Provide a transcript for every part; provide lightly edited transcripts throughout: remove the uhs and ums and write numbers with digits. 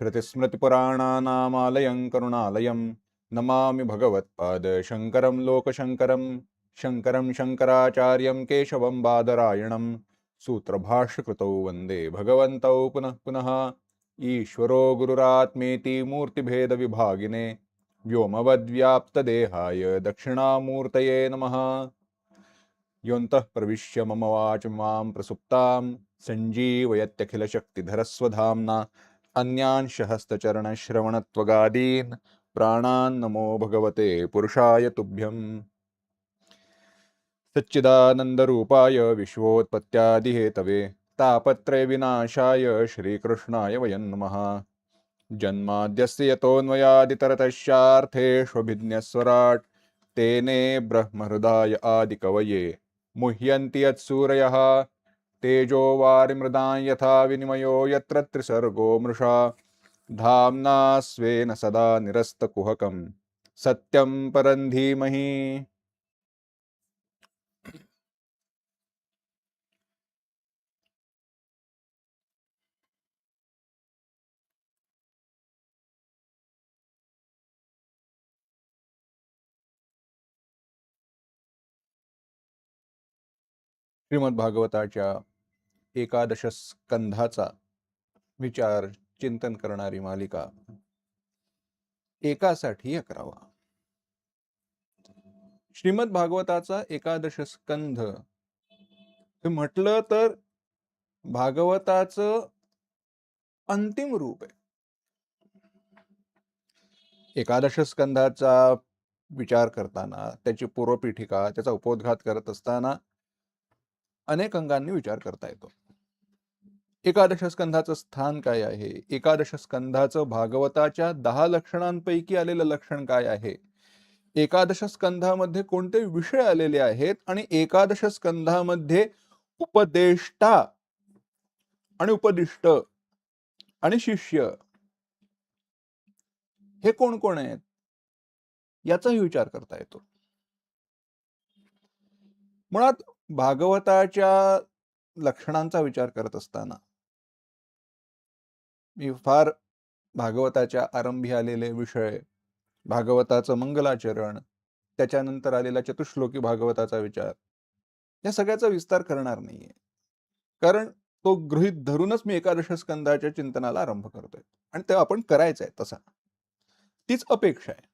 श्रुतिस्मृतिपुराणानामालयं करुणालयं नमामि भगवत्पादशङ्करं लोकशङ्करं शङ्करं शङ्कराचार्यं केशवं बादरायणं सूत्रभाष्यकृतौ वन्दे भगवन्तौ पुनः पुनः ईश्वरो गुरुरात्मेति मूर्तिभेदविभागिने व्योमवद्व्याप्तदेहाय दक्षिणामूर्तये नमः। योऽन्तः प्रविश्य मम वाचमां प्रसुप्तां सञ्जीवयत्यखिलशक्तिधरस्वधाम्ना अन्यांशहस्तचरणश्रवणत्वगादीन् प्राणान् नमो भगवते पुरुषाय तुभ्यम्। सच्चिदानन्दरूपाय विश्वोत्पत्त्यादिहेतवे तापत्रयविनाशाय श्रीकृष्णाय वयं नमः। जन्माद्यस्य यतोऽन्वयादितरतश्चार्थेष्वभिज्ञस्वराट् तेने ब्रह्महृदाय आदिकवये मुह्यन्ति यत्सूरयः तेजो वारिमृदां यथा विनिमयो यत्र त्रिसर्गो मृषा धाम्ना स्वेन सदा निरस्तकुहकं सत्यं परं धीमहि। श्रीमद भागवताच्या एकादश स्कंधाचा विचार चिंतन करणारी मालिका एकासाठी 11वा। श्रीमद भागवताचा एकादश स्कंध हे म्हटलं तर भागवताचं अंतिम रूप आहे। एकादश स्कंधाचा विचार करताना त्याची पूर्वपीठिका त्याचा उपोद्घात करत असताना अनेक अंगांनी विचार करता येतो। एकादश स्कंधाचं स्थान काय आहे, एकादश स्कंधाचं भागवताच्या 10 लक्षणांपैकी आलेलं लक्षण काय आहे, एकादश स्कंधामध्ये कोणते विषय आलेले आहेत आणि एकादश स्कंधामध्ये उपदेष्टा आणि उपदिष्ट आणि शिष्य हे कोण कोण आहेत याचाही विचार करता येतो। मुळात भागवताच्या लक्षणांचा विचार करत असताना मी फार भागवताच्या आरंभी आलेले विषय, भागवताचं मंगलाचरण, त्याच्यानंतर आलेला चतुश्लोकी भागवताचा विचार या सगळ्याचा विस्तार करणार नाहीये, कारण तो गृहीत धरूनच मी एकादश स्कंधाच्या चिंतनाला आरंभ करतोय आणि ते आपण करायचंय तसा, तीच अपेक्षा आहे।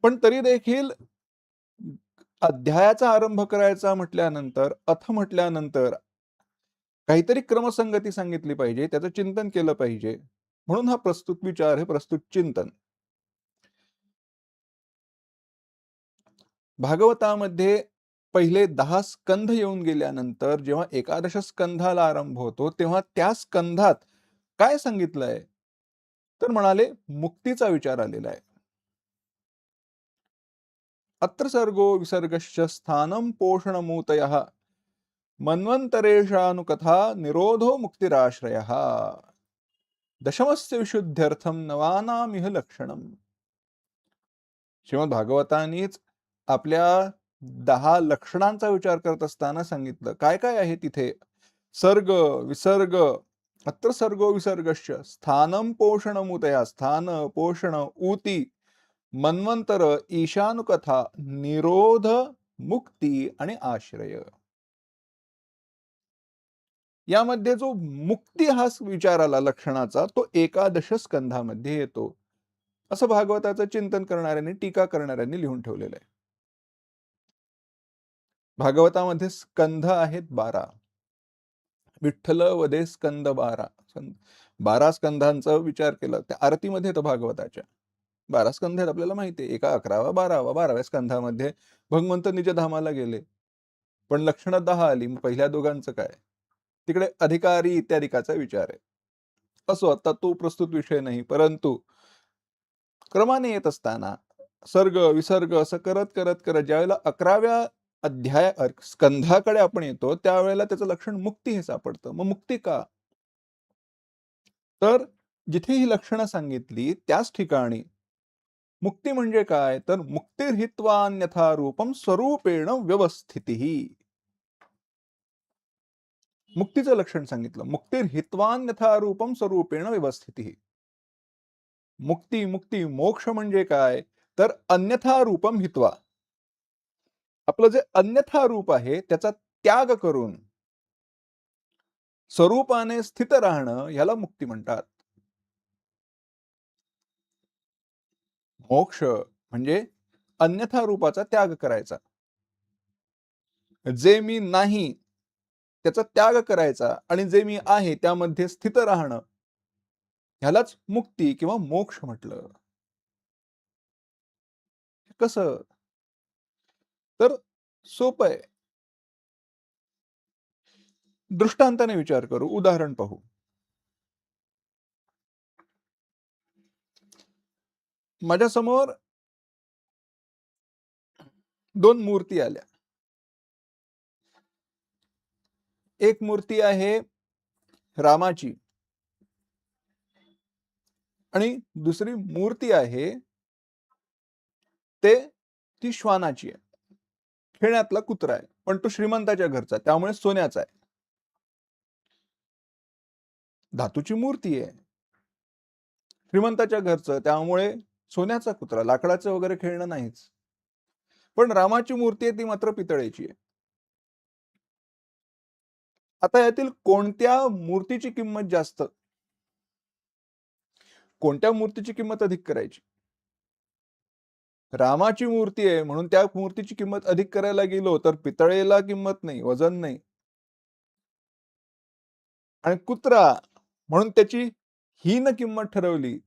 पण तरी देखील अध्यायाचा आरंभ करायचा म्हटल्यानंतर, अथ म्हटल्यानंतर काहीतरी क्रमसंगती सांगितली पाहिजे, त्याचं चिंतन केलं पाहिजे, म्हणून हा प्रस्तुत विचार, हे प्रस्तुत चिंतन। भागवतामध्ये पहिले 10 स्कंध येऊन गेल्यानंतर जेव्हा एकादश स्कंधाला आरंभ होतो तेव्हा त्या स्कंधात काय सांगितलंय तर म्हणाले मुक्तीचा विचार आलेला आहे। अत्र सर्गो विसर्गश्च स्थानं पोषणमूतयः मन्वन्तरेषानुकथा निरोधो मुक्तिराश्रयः दशमस्य विशुद्ध्यर्थम नवानामिह लक्षणम। श्रीमद भागवतानीच आपल्या 10 लक्षणांचा विचार करत असताना सांगितलं काय काय आहे तिथे। सर्ग विसर्ग, अत्र सर्गो विसर्गश्च स्थानं पोषणमुतया, स्थान पोषण ऊती, मन्वंतर ईशानुकथा, निरोध मुक्ती आणि आश्रय। यामध्ये जो मुक्ती हा विचार आला लक्षणाचा तो एकादश स्कंधामध्ये येतो असं भागवताचं चिंतन करणाऱ्यांनी, टीका करणाऱ्यांनी लिहून ठेवलेलं आहे। भागवतामध्ये स्कंध आहेत 12, विठ्ठल वदे स्कंद 12, 12 स्कंधांचा विचार केला त्या आरतीमध्ये येतो भागवताच्या। 12 स्कंध आहेत आपल्याला माहिती आहे, एका 11वा 12वा 12व्या स्कंधामध्ये भगवंत निजधामाला गेले, पण लक्षणं 10 आली, मग पहिल्या दोघांचं काय, तिकडे अधिकारी इत्यादिकाचा विचार आहे। असो, आता तो प्रस्तुत विषय नाही, परंतु क्रमाने येत असताना सर्ग विसर्ग असं करत करत करत ज्यावेळेला 11व्या अध्याय स्कंधाकडे आपण येतो त्यावेळेला त्याचं लक्षण मुक्ती हे सापडतं। मग मुक्ती का, तर जिथे ही लक्षणं सांगितली त्याच ठिकाणी मुक्ती म्हणजे काय तर मुक्तिर्हित्वान्यथा रूपम स्वरूपेण व्यवस्थितिः, मुक्तीचं लक्षण सांगितलं। मुक्तिर्हित्वान्यथा रूपम स्वरूपेण व्यवस्थितिः, मुक्ती, मुक्ती, मोक्ष म्हणजे काय? तर अन्यथा रूपम हित्वा. आपलं जे अन्यथा रूप आहे त्याचा त्याग करून स्वरूपाने स्थित राहणं ह्याला मुक्ती म्हणतात. मोक्ष म्हणजे अन्यथा रूपाचा त्याग करायचा. जे मी नाही त्याचा त्याग करायचा आणि जे मी आहे त्यामध्ये स्थित राहणं ह्यालाच मुक्ती किंवा मोक्ष म्हटलं. कसं? तर सोपं आहे. दृष्टांताने विचार करू, उदाहरण पाहू. माझ्यासमोर 2 मूर्ती आल्या. एक मूर्ती आहे रामाची आणि दुसरी मूर्ती आहे ती श्वानाची आहे. खेळण्यातला कुत्रा आहे. पण तो श्रीमंताच्या घरचा त्यामुळे सोन्याचा आहे. धातूची मूर्ती आहे. श्रीमंताच्या घरचं त्यामुळे सोन्याचा कुत्रा, लाकडाचं वगैरे खेळणं नाहीच. पण रामाची मूर्ती आहे ती मात्र पितळेची आहे. आता यातील कोणत्या मूर्तीची किंमत जास्त? कोणत्या मूर्तीची किंमत अधिक करायची? रामाची मूर्ती आहे म्हणून त्या मूर्तीची किंमत अधिक करायला गेलो तर पितळेला किंमत नाही, वजन नाही. आणि कुत्रा म्हणून त्याची हीन किंमत ठरवली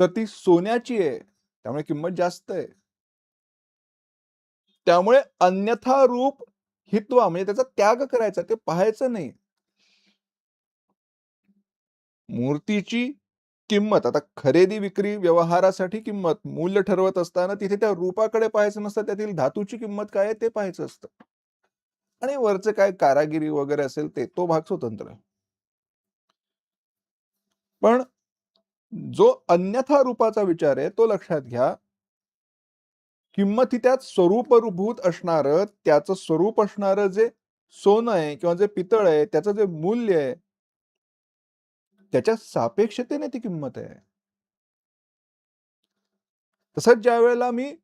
तर ती सोन्याची आहे. त्यामुळे किंमत जास्त आहे. त्यामुळे अन्यथा रूप हित्वा म्हणजे त्याचा त्याग करायचा, ते पाहायचं नाही. मूर्तीची किंमत आता खरेदी विक्री व्यवहारासाठी किंमत मूल्य ठरवत असताना तिथे त्या रूपाकडे पाहायचं नसतं, त्यातील धातूची किंमत काय आहे ते पाहायचं असतं. आणि वरचं काय कारागिरी वगैरे असेल तो भाग स्वतंत्र. पण जो अन्यथा रूपाचा विचार आहे तो लक्षात घ्या. किंमत ही त्यात स्वरूपभूत असणारं, त्याचं स्वरूप असणारं जे सोनं आहे किंवा जे पितळ आहे, त्याचं जे मूल्य आहे, त्याच्या सापेक्षतेने ती किंमत आहे. तसंच ज्यावेळेला मी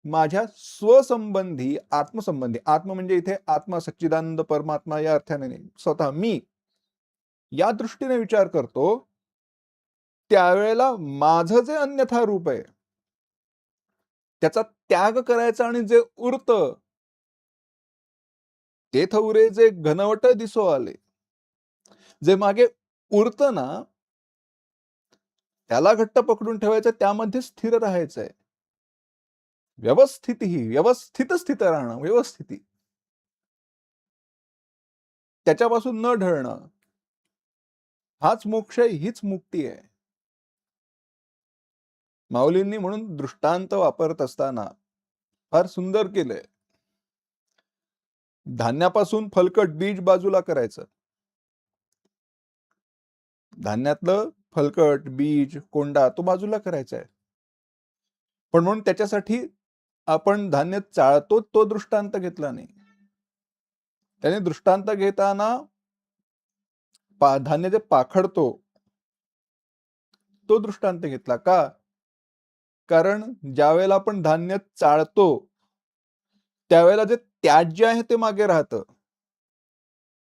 माझ्या स्वसंबंधी, आत्मसंबंधी, आत्म म्हणजे इथे आत्मा सच्चिदानंद परमात्मा या अर्थाने नाही, स्वतः मी या दृष्टीने विचार करतो, त्यावेळेला माझं जे अन्यथा रूप आहे, त्याचा त्याग करायचा आणि जे उरतं, ते थोरे जे घनवट दिसो आले. जे मागे उरतं ना, त्याला घट्ट पकडून ठेवायचं, त्यामध्ये स्थिर राहायचंय. व्यवस्थित स्थित राहणं, व्यवस्थिती. त्याच्यापासून न ढळणं. हाच मोक्ष आहे, हीच मुक्ती आहे. माऊलींनी म्हणून दृष्टांत वापरत असताना फार सुंदर केलंय. धान्यापासून फलकट बीज बाजूला करायचं. धान्यातलं फलकट, बीज, कोंडा तो बाजूला करायचा आहे. पण म्हणून त्याच्यासाठी आपण धान्य चाळतो तो दृष्टांत घेतला नाही. त्याने दृष्टांत घेताना धान्य जे पाखडतो तो दृष्टांत घेतला का? कारण ज्यावेळेला आपण धान्य चाळतो त्यावेळेला जे त्याज्य आहे ते मागे राहतं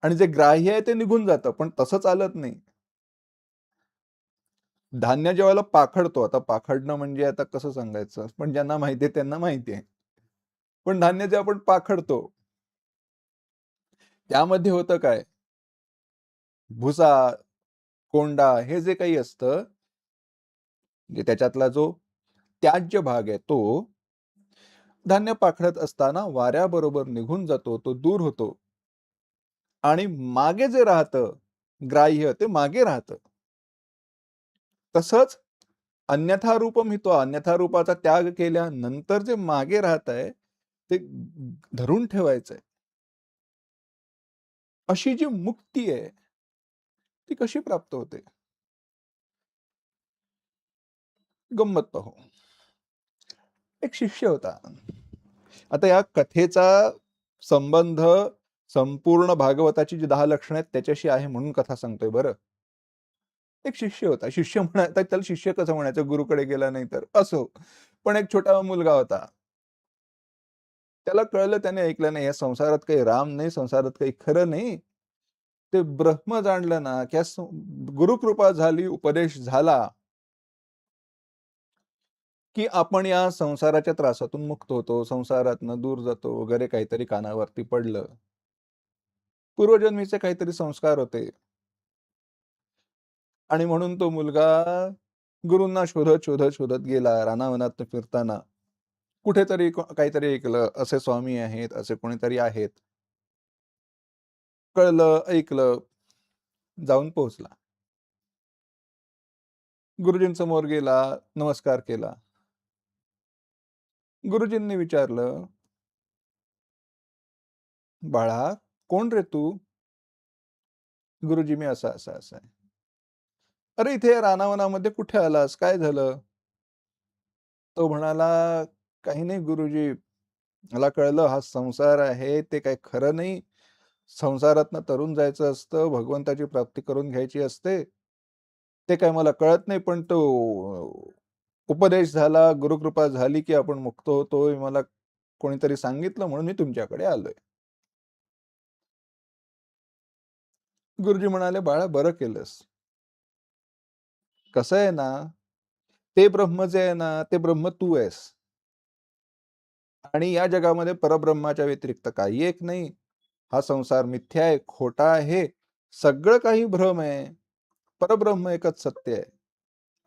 आणि जे ग्राह्य आहे ते निघून जातं. पण तसं चालत नाही. धान्य ज्यावेळेला पाखडतो, आता पाखडणं म्हणजे आता कसं सांगायचं? पण ज्यांना माहिती आहे त्यांना माहिती आहे. पण धान्य जे आपण पाखडतो त्यामध्ये होतं काय? भुसा, कोंडा हे जे काही असतं, म्हणजे त्याच्यातला जो त्याज्य भाग आहे तो धान्य पाखडत असताना वाऱ्याबरोबर निघून जातो, तो दूर होतो आणि मागे जे राहतं ग्राह्य ते मागे राहतं. तसंच अन्यथा रूपम हित्वा, अन्यथा रूपाचा त्याग केल्यानंतर जे मागे राहत आहे ते धरून ठेवायचंय. अशी जी मुक्ती आहे ती कशी प्राप्त होते? गंमत पाहू. एक शिष्य होता. आता या कथेचा संबंध संपूर्ण भागवताची जी 10 लक्षणं आहेत त्याच्याशी आहे म्हणून कथा सांगतोय बरं. एक शिष्य होता. शिष्य म्हणता त्याला शिष्य कसं म्हणायचं गुरुकडे गेला नाही तर, असो. पण एक छोटा मुलगा होता. त्याला कळलं, त्याने ऐकलं नाही, या संसारात काही राम नाही, संसारात काही खरं नाही. ते ब्रह्म जाणलं ना, की गुरुकृपा झाली, उपदेश झाला, की आपण या संसाराच्या त्रासातून मुक्त होतो, संसारातनं दूर जातो वगैरे काहीतरी कानावरती पडलं. पूर्वजन्मीचे काहीतरी संस्कार होते आणि म्हणून तो मुलगा गुरूंना शोधत, शोधत, शोधत गेला रानावनात फिरताना. कुठेतरी काहीतरी ऐकलं, असे स्वामी आहेत, असे कोणीतरी आहेत. कळलं, ऐकलं, जाऊन पोहोचला. गुरुजींसमोर गेला, नमस्कार केला. गुरुजींनी विचारलं, "बाळा, कोण रे तू?" "गुरुजी, मी असा, असा आहे." "अरे, इथे रानावनामध्ये कुठे आलास? काय झालं?" तो म्हणाला, "काही नाही गुरुजी, मला कळलं हा संसार आहे ते काही खरं नाही. संसारातनं तरून जायचं असतं, भगवंताची प्राप्ती करून घ्यायची असते. ते काय मला कळत नाही, पण तो उपदेश झाला, गुरुकृपा झाली, की आपण मुक्त होतोय. मला कोणीतरी सांगितलं म्हणून मी तुमच्याकडे आलोय." गुरुजी म्हणाले, "बाळा, बरं केलंस. कसं आहे ना, ते ब्रह्म जे आहे ना, ते ब्रह्म तू आहेस आणि या जगामध्ये परब्रह्माच्या व्यतिरिक्त काही एक नाही. हा संसार मिथ्या आहे, खोटा आहे, सगळं काही भ्रम आहे. परब्रह्म एकच सत्य आहे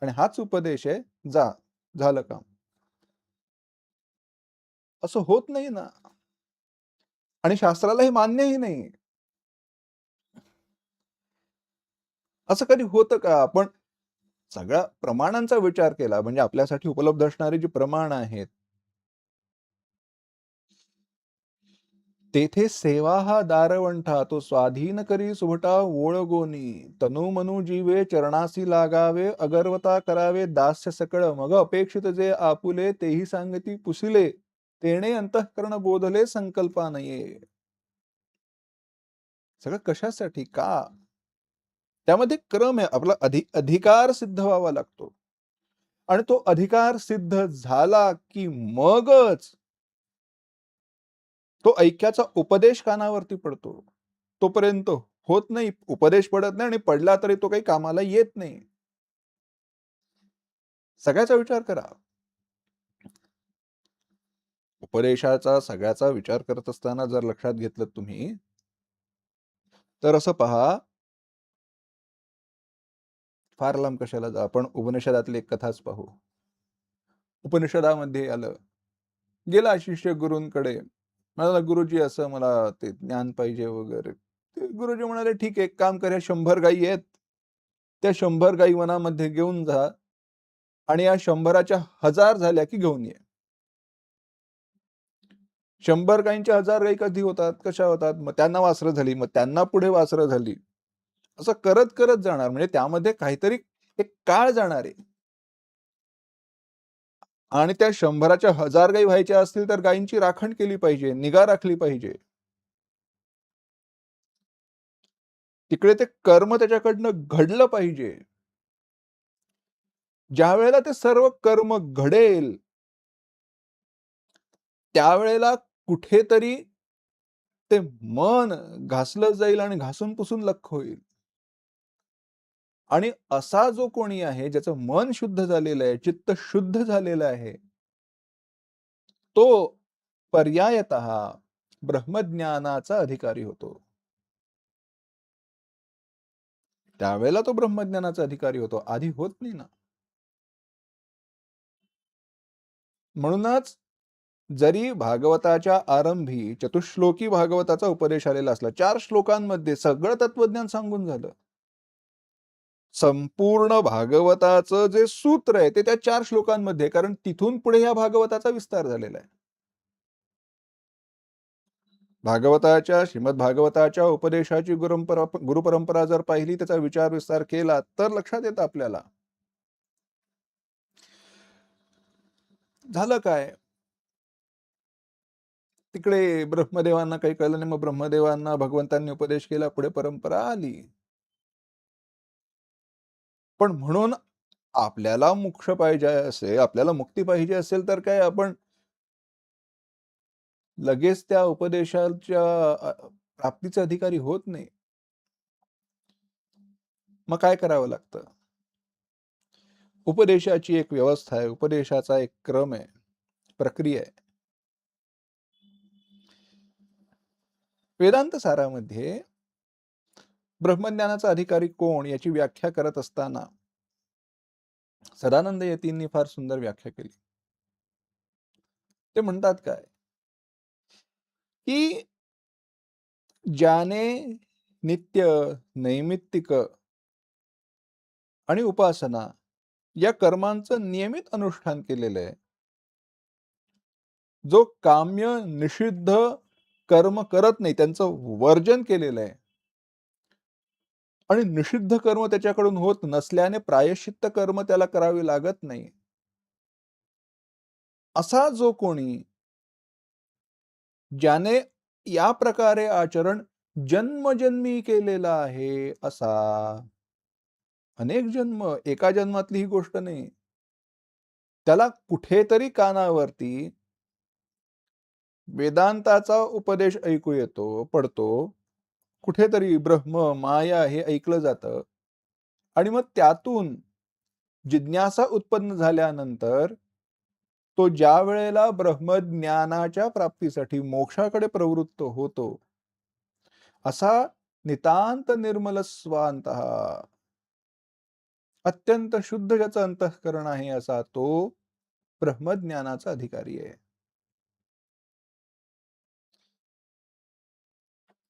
आणि हाच उपदेश आहे. जा, झालं काम." असं होत नाही ना आणि शास्त्राला हे मान्यही नाही. असं कधी होतं का? आपण सगळ्या प्रमाणांचा विचार केला म्हणजे आपल्यासाठी उपलब्ध असणारी जी प्रमाण आहेत, तेथे सेवा हा दारवंठा, तो स्वाधीन करी सुभटा ओळगोनी. तनु मनु जीवे चरणासी लागावे, अगर्वता करावे दास्य सकळ. मग अपेक्षित जे आपुले, तेही सांगती पुसिले. तेणे अंतःकरण बोधले संकल्पा नये. सगळं कशासाठी? का? त्यामध्ये क्रम आहे. आपला अधिकार सिद्ध व्हावा लागतो आणि तो अधिकार सिद्ध झाला, की मगच तो ऐक्याचा उपदेश कानावरती पडतो. तोपर्यंत होत नाही. उपदेश पडत नाही आणि पडला तरी तो काही कामाला येत नाही. सगळ्याचा विचार करा. उपदेशाचा सगळ्याचा विचार करत असताना जर लक्षात घेतलत तुम्ही, तर असं पहा, फार लांब कशाला जा, आपण उपनिषदातली एक कथाच पाहू. उपनिषदामध्ये आलं, गेला शिष्य गुरूंकडे. म्हणाला, "गुरुजी, असं मला ते ज्ञान पाहिजे वगैरे." ते गुरुजी म्हणाले, "ठीक आहे, एक काम कर, ह्या 100 गायी आहेत. त्या 100 गायी वनामध्ये घेऊन जा आणि या 100च्या 1000 झाल्या की घेऊन ये." 100 गायींच्या 1000 गायी कधी होतात? कशा होतात? मग त्यांना वासरं झाली, मग त्यांना पुढे वासरं झाली. असं करत जाणार म्हणजे त्यामध्ये काहीतरी एक काळ जाणार आहे आणि त्या 100च्या 1000 गायी व्हायच्या असतील तर गायींची राखण केली पाहिजे, निगा राखली पाहिजे. तिकडे ते कर्म त्याच्याकडनं घडलं पाहिजे. ज्यावेळेला ते सर्व कर्म घडेल, त्यावेळेला कुठेतरी ते मन घासलं जाईल आणि घासून पुसून लख्ख होईल. आणि असा जो कोणी आहे, ज्याचं मन शुद्ध झालेलं आहे, चित्त शुद्ध झालेलं आहे, तो पर्यायतः ब्रह्मज्ञानाचा अधिकारी होतो. त्यावेळेला तो ब्रह्मज्ञानाचा अधिकारी होतो. आधी होत नाही ना. म्हणूनच जरी भागवताच्या आरंभी चतुश्लोकी भागवताचा उपदेश आलेला असला, 4 श्लोकांमध्ये सगळं तत्वज्ञान सांगून झालं. संपूर्ण भागवताचं जे सूत्र आहे, ते त्या 4 श्लोकांमध्ये कारण तिथून पुढे ह्या भागवताचा विस्तार झालेला आहे. भागवताच्या, श्रीमद भागवताच्या उपदेशाची गुरुपरंपरा जर पाहिली, त्याचा विचार विस्तार केला, तर लक्षात येतं आपल्याला. झालं काय? तिकडे ब्रह्मदेवांना काही कळलं नाही. मग ब्रह्मदेवांना भगवंतांनी उपदेश केला. पुढे परंपरा आली. पण म्हणून आपल्याला मोक्ष पाहिजे असेल, आपल्याला मुक्ती पाहिजे असेल, तर काय आपण लगेच त्या उपदेशाच्या प्राप्तीचे अधिकारी होत नाही. मग काय करावं लागतं? उपदेशाची एक व्यवस्था आहे, उपदेशाचा एक क्रम आहे, प्रक्रिया आहे. वेदांत सारामध्ये ब्रह्मज्ञानाचा अधिकारी कोण याची व्याख्या करत असताना सदानंद यतींनी फार सुंदर व्याख्या केली. ते म्हणतात काय, की ज्याने नित्य, नैमित्तिक आणि उपासना या कर्मांचं नियमित अनुष्ठान केलेलं आहे, जो काम्य निषिद्ध कर्म करत नाही, त्यांचं वर्जन केलेलं आहे आणि निषिद्ध कर्म त्याच्याकडून होत नसल्याने प्रायश्चित्त कर्म त्याला करावे लागत नाही, असा जो कोणी ज्याने या प्रकारे आचरण जन्मजन्मी केलेला आहे, असा अनेक जन्म, एका जन्मातली ही गोष्ट नाही. त्याला कुठेतरी कानावरती वेदांताचा उपदेश ऐकू येतो, पडतो. कुठेतरी ब्रह्म, माया हे ऐकलं जातं आणि मग त्यातून जिज्ञासा उत्पन्न झाल्यानंतर तो ज्या वेळेला ब्रह्मज्ञानाच्या प्राप्तीसाठी मोक्षाकडे प्रवृत्त होतो, असा नितांत निर्मल स्वांतः अत्यंत शुद्ध ज्याचं अंतःकरण आहे, असा तो ब्रह्मज्ञानाचा अधिकारी आहे.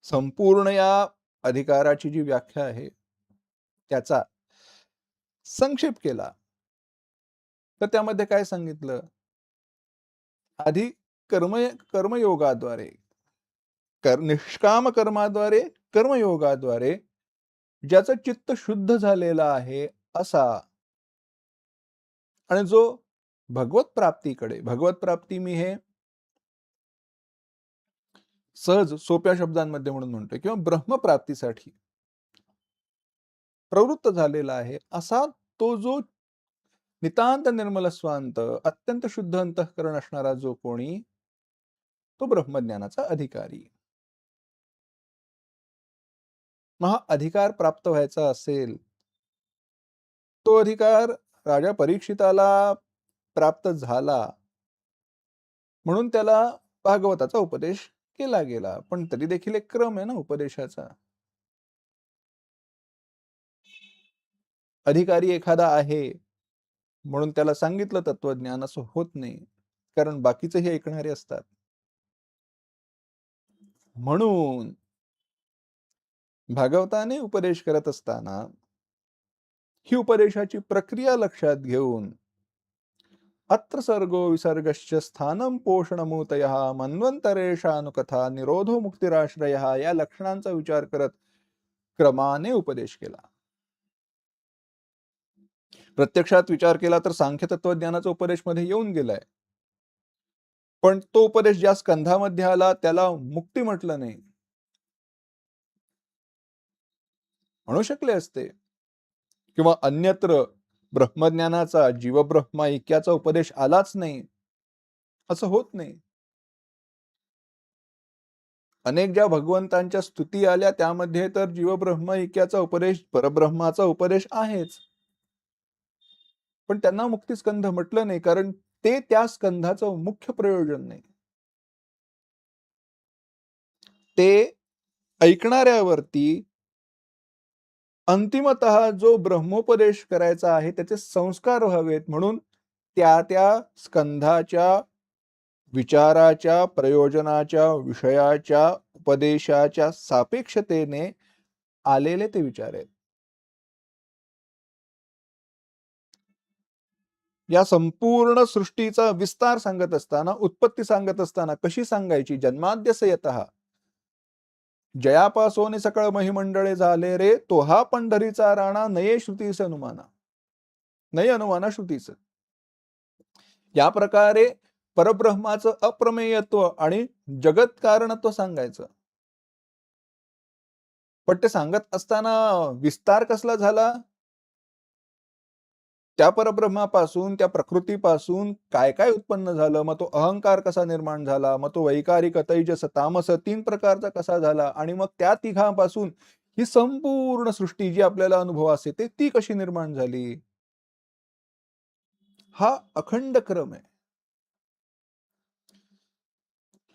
संपूर्ण या अधिकाराची जी व्याख्या आहे, त्याचा संक्षेप केला तर त्यामध्ये काय सांगितलं? आधी कर्म कर्मयोगाद्वारे, निष्काम कर्माद्वारे, कर्मयोगाद्वारे ज्याचं चित्त शुद्ध झालेलं आहे, असा आणि जो भगवत प्राप्तीकडे, भगवत प्राप्ती मी हे सहज सोप्या शब्दांमध्ये म्हणून म्हणतोय, किंवा ब्रह्मप्राप्तीसाठी प्रवृत्त झालेला आहे, असा तो जो नितांत निर्मल स्वांत अत्यंत शुद्ध अंतःकरण असणारा जो कोणी, तो ब्रह्मज्ञानाचा अधिकारी. मग हा अधिकार प्राप्त व्हायचा असेल, तो अधिकार राजा परीक्षिताला प्राप्त झाला म्हणून त्याला भागवताचा उपदेश केला गेला, पण तरी देखील एक क्रम आहे ना उपदेशाचा. अधिकारी एखादा आहे म्हणून त्याला सांगितलं तत्वज्ञान असं होत नाही, कारण बाकीचेही ऐकणारे असतात. म्हणून भागवताने उपदेश करत असताना ही उपदेशाची प्रक्रिया लक्षात घेऊन अत्र सर्गो विसर्गश्च स्थानं पोषणमूतयः मन्वंतरेषानुकथा निरोधो मुक्तिराश्रयः या लक्षणांचा विचार करत क्रमाने उपदेश केला. प्रत्यक्षात विचार केला तर सांख्य तत्वज्ञानाचा उपदेश मध्ये येऊन गेलाय, पण तो उपदेश ज्या स्कंधामध्ये आला त्याला मुक्ती म्हटलं नाही. म्हणू शकले असते, किंवा अन्यत्र ब्रह्मज्ञानाचा, जीवब्रह्म ऐक्याचा उपदेश आलाच नाही, असं होत नाही. अनेक ज्या भगवंतांच्या स्तुती आल्या त्यामध्ये तर जीवब्रह्म ऐक्याचा उपदेश, परब्रह्माचा उपदेश आहेच, पण त्यांना मुक्तिस्कंध म्हटलं नाही, कारण ते त्या स्कंधाचं मुख्य प्रयोजन नाही. ते ऐकणाऱ्यावरती अंतिमतः जो ब्रह्मोपदेश करायचा आहे त्याचे संस्कार व्हावेत म्हणून त्या त्या स्कंधाच्या विचाराच्या, प्रयोजनाच्या, विषयाच्या, उपदेशाच्या सापेक्षतेने आलेले ते विचार आहेत. या संपूर्ण सृष्टीचा विस्तार सांगत असताना, उत्पत्ती सांगत असताना कशी सांगायची? जन्माद्यस्य यतः जयापासोने सकळ महिमंडळे झाले रे, तो हा पंढरीचा राणा नये श्रुतीस अनुमाना, नये अनुमाना श्रुतीच. या प्रकारे परब्रह्माचं अप्रमेयत्व आणि जगत कारणत्व सांगायचं. पण ते सांगत असताना विस्तार कसला झाला? त्या परब्रह्मापासून, त्या प्रकृतीपासून काय काय उत्पन्न झालं, मग तो अहंकार कसा निर्माण झाला, मग तो वैकारिक, तैजस, तामस 3 प्रकारचा कसा झाला आणि मग त्या तिघांपासून ही संपूर्ण सृष्टी जी आपल्याला अनुभवास येते ती कशी निर्माण झाली. हा अखंड क्रम आहे.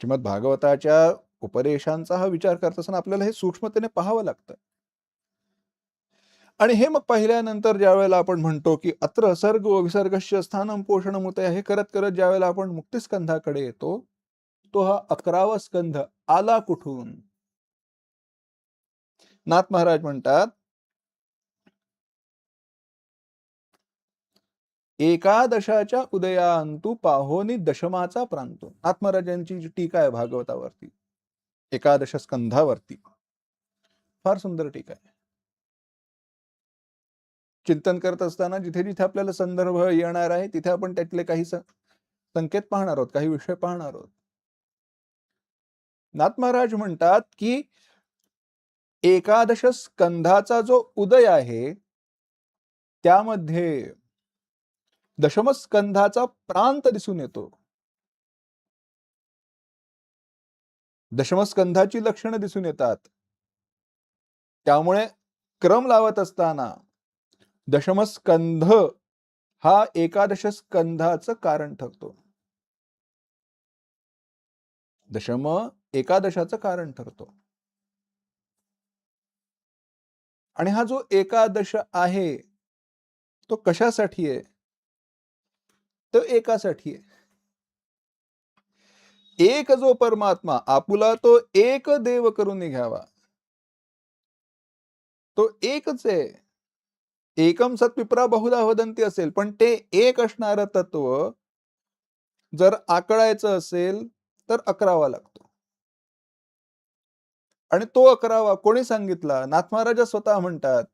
श्रीमद भागवताच्या उपदेशांचा हा विचार करत असताना आपल्याला हे सूक्ष्मतेने पाहावं लागतं. आणि हे मग पाहिल्यानंतर ज्यावेळेला आपण म्हणतो, की अत्र सर्ग व विसर्गस्य स्थानं पोषणमुतय हे करत करत ज्यावेळेला आपण मुक्तिस्कंधाकडे येतो, तो हा 11वा स्कंध आला कुठून? नाथ महाराज म्हणतात, एकादशाच्या उदयांतु पाहोनी दशमाचा प्रांतो. नाथ महाराजांची जी टीका आहे भागवतावरती, एकादश स्कंधावरती, फार सुंदर टीका आहे. चिंतन करत असताना जिथे जिथे आपल्याला संदर्भ येणार आहे तिथे आपण त्यातले काही संकेत पाहणार आहोत, काही विषय पाहणार आहोत. नाथ महाराज म्हणतात की एकादश स्कंधाचा जो उदय आहे त्यामध्ये दशम स्कंधाचा प्रांत दिसून येतो. दशम स्कंधाची लक्षणं दिसून येतात. त्यामुळे क्रम लावत असताना दशम स्कंध हा एकादश स्कंधाचं कारण ठरतो. दशम एकादशाचं कारण ठरतो. आणि हा जो एकादश आहे तो कशासाठी आहे? तो एकासाठी आहे. एक जो परमात्मा आपुला तो एक देव करून घ्यावा, तो एकच आहे. एकम सत्पिपरा बहुधा वदंती असेल, पण ते एक असणारं तत्व जर आकळायचं असेल तर 11वा लागतो. आणि तो 11वा कोणी सांगितला? नाथ महाराज स्वतः म्हणतात.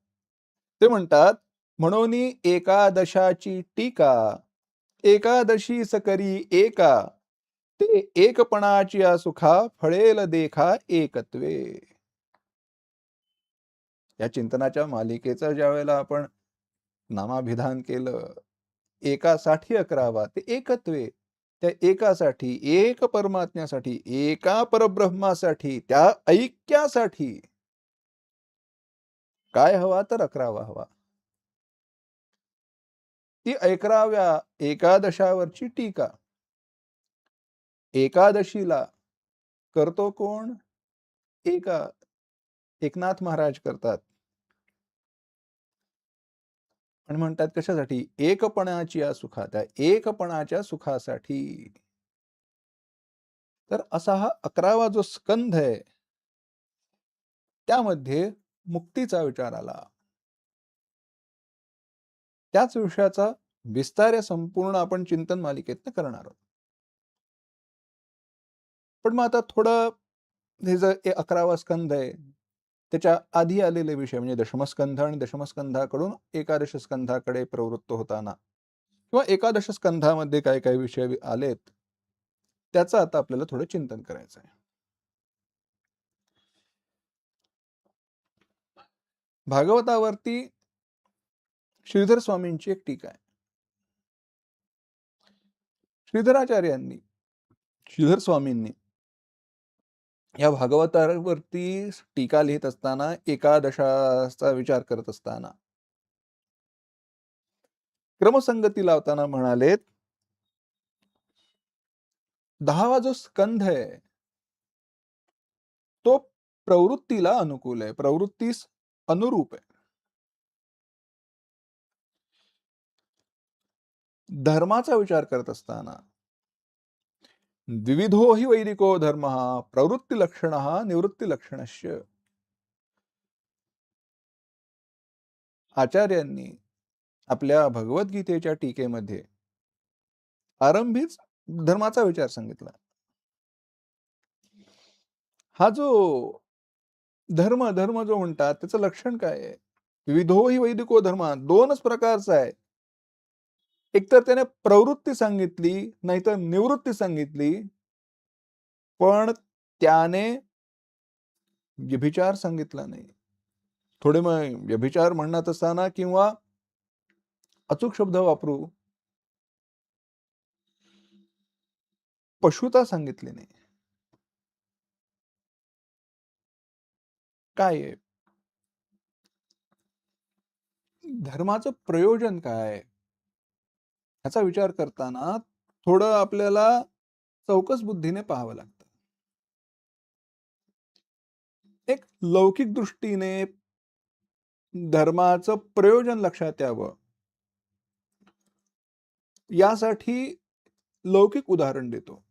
ते म्हणतात, म्हणून एकादशाची टीका एकादशी सकरी एका, ते एकपणाची सुखा फळेल देखा एकत्वे. या चिंतनाच्या मालिकेचं ज्या वेळेला आपण नामाभिधान केलं, एकासाठी 11वा, ते एकत्वे. त्या एकासाठी, एक परमात्म्यासाठी, एका परब्रह्मासाठी, त्या ऐक्यासाठी काय हवा तर 11वा हवा. ती 11व्या एकादशावरची टीका. एकादशीला करतो कोण? एकनाथ महाराज करतात. आणि म्हणतात कशासाठी? एकपणाची या सुखा, त्या एकपणाच्या सुखासाठी. तर असा हा 11वा जो स्कंध आहे त्यामध्ये मुक्तीचा विचार आला. त्याच विषयाचा विस्तार या संपूर्ण आपण चिंतन मालिकेतनं करणार आहोत. पण मग आता थोडं हे जर 11वा स्कंध आहे त्याच्या आधी आलेले विषय म्हणजे दशमस्कंध आणि दशमस्कंधाकडून एकादश स्कंधाकडे प्रवृत्त होताना किंवा एकादश स्कंधामध्ये काय काय विषय आलेत त्याचं आता आपल्याला थोडं चिंतन करायचं आहे. भागवतावरती श्रीधर स्वामींची एक टीका आहे. श्रीधराचार्यांनी, श्रीधर स्वामींनी या भागवतावरती टीका लिहित असताना, एकादशाचा विचार करत असताना क्रमसंगती लावताना म्हणालेत, 10वा जो स्कंध आहे तो प्रवृत्तीला अनुकूल आहे, प्रवृत्तीस अनुरूप आहे. धर्माचा विचार करत असताना द्विविधो हि वैदिको धर्म प्रवृत्ती लक्षण निवृत्ती लक्षणस्य. आचार्यांनी आपल्या भगवद्गीतेच्या टीकेमध्ये आरंभीच धर्माचा विचार सांगितला. हा जो धर्म जो म्हणतात त्याचं लक्षण काय आहे? विविधो हि वैदिको धर्म, दोनच प्रकारचा आहे. एकतर त्याने प्रवृत्ती सांगितली नाहीतर निवृत्ती सांगितली, पण त्याने व्यभिचार सांगितला नाही. थोडे मग व्यभिचार म्हणत असताना किंवा अचूक शब्द वापरू, पशुता सांगितली नाही. काय आहे? धर्माचं प्रयोजन काय? ह्याचा विचार करताना थोडं आपल्याला चौकस बुद्धीने पाहावं लागतं. एक लौकिक दृष्टीने धर्माचं प्रयोजन लक्षात यावं, यासाठी लौकिक उदाहरण देतो.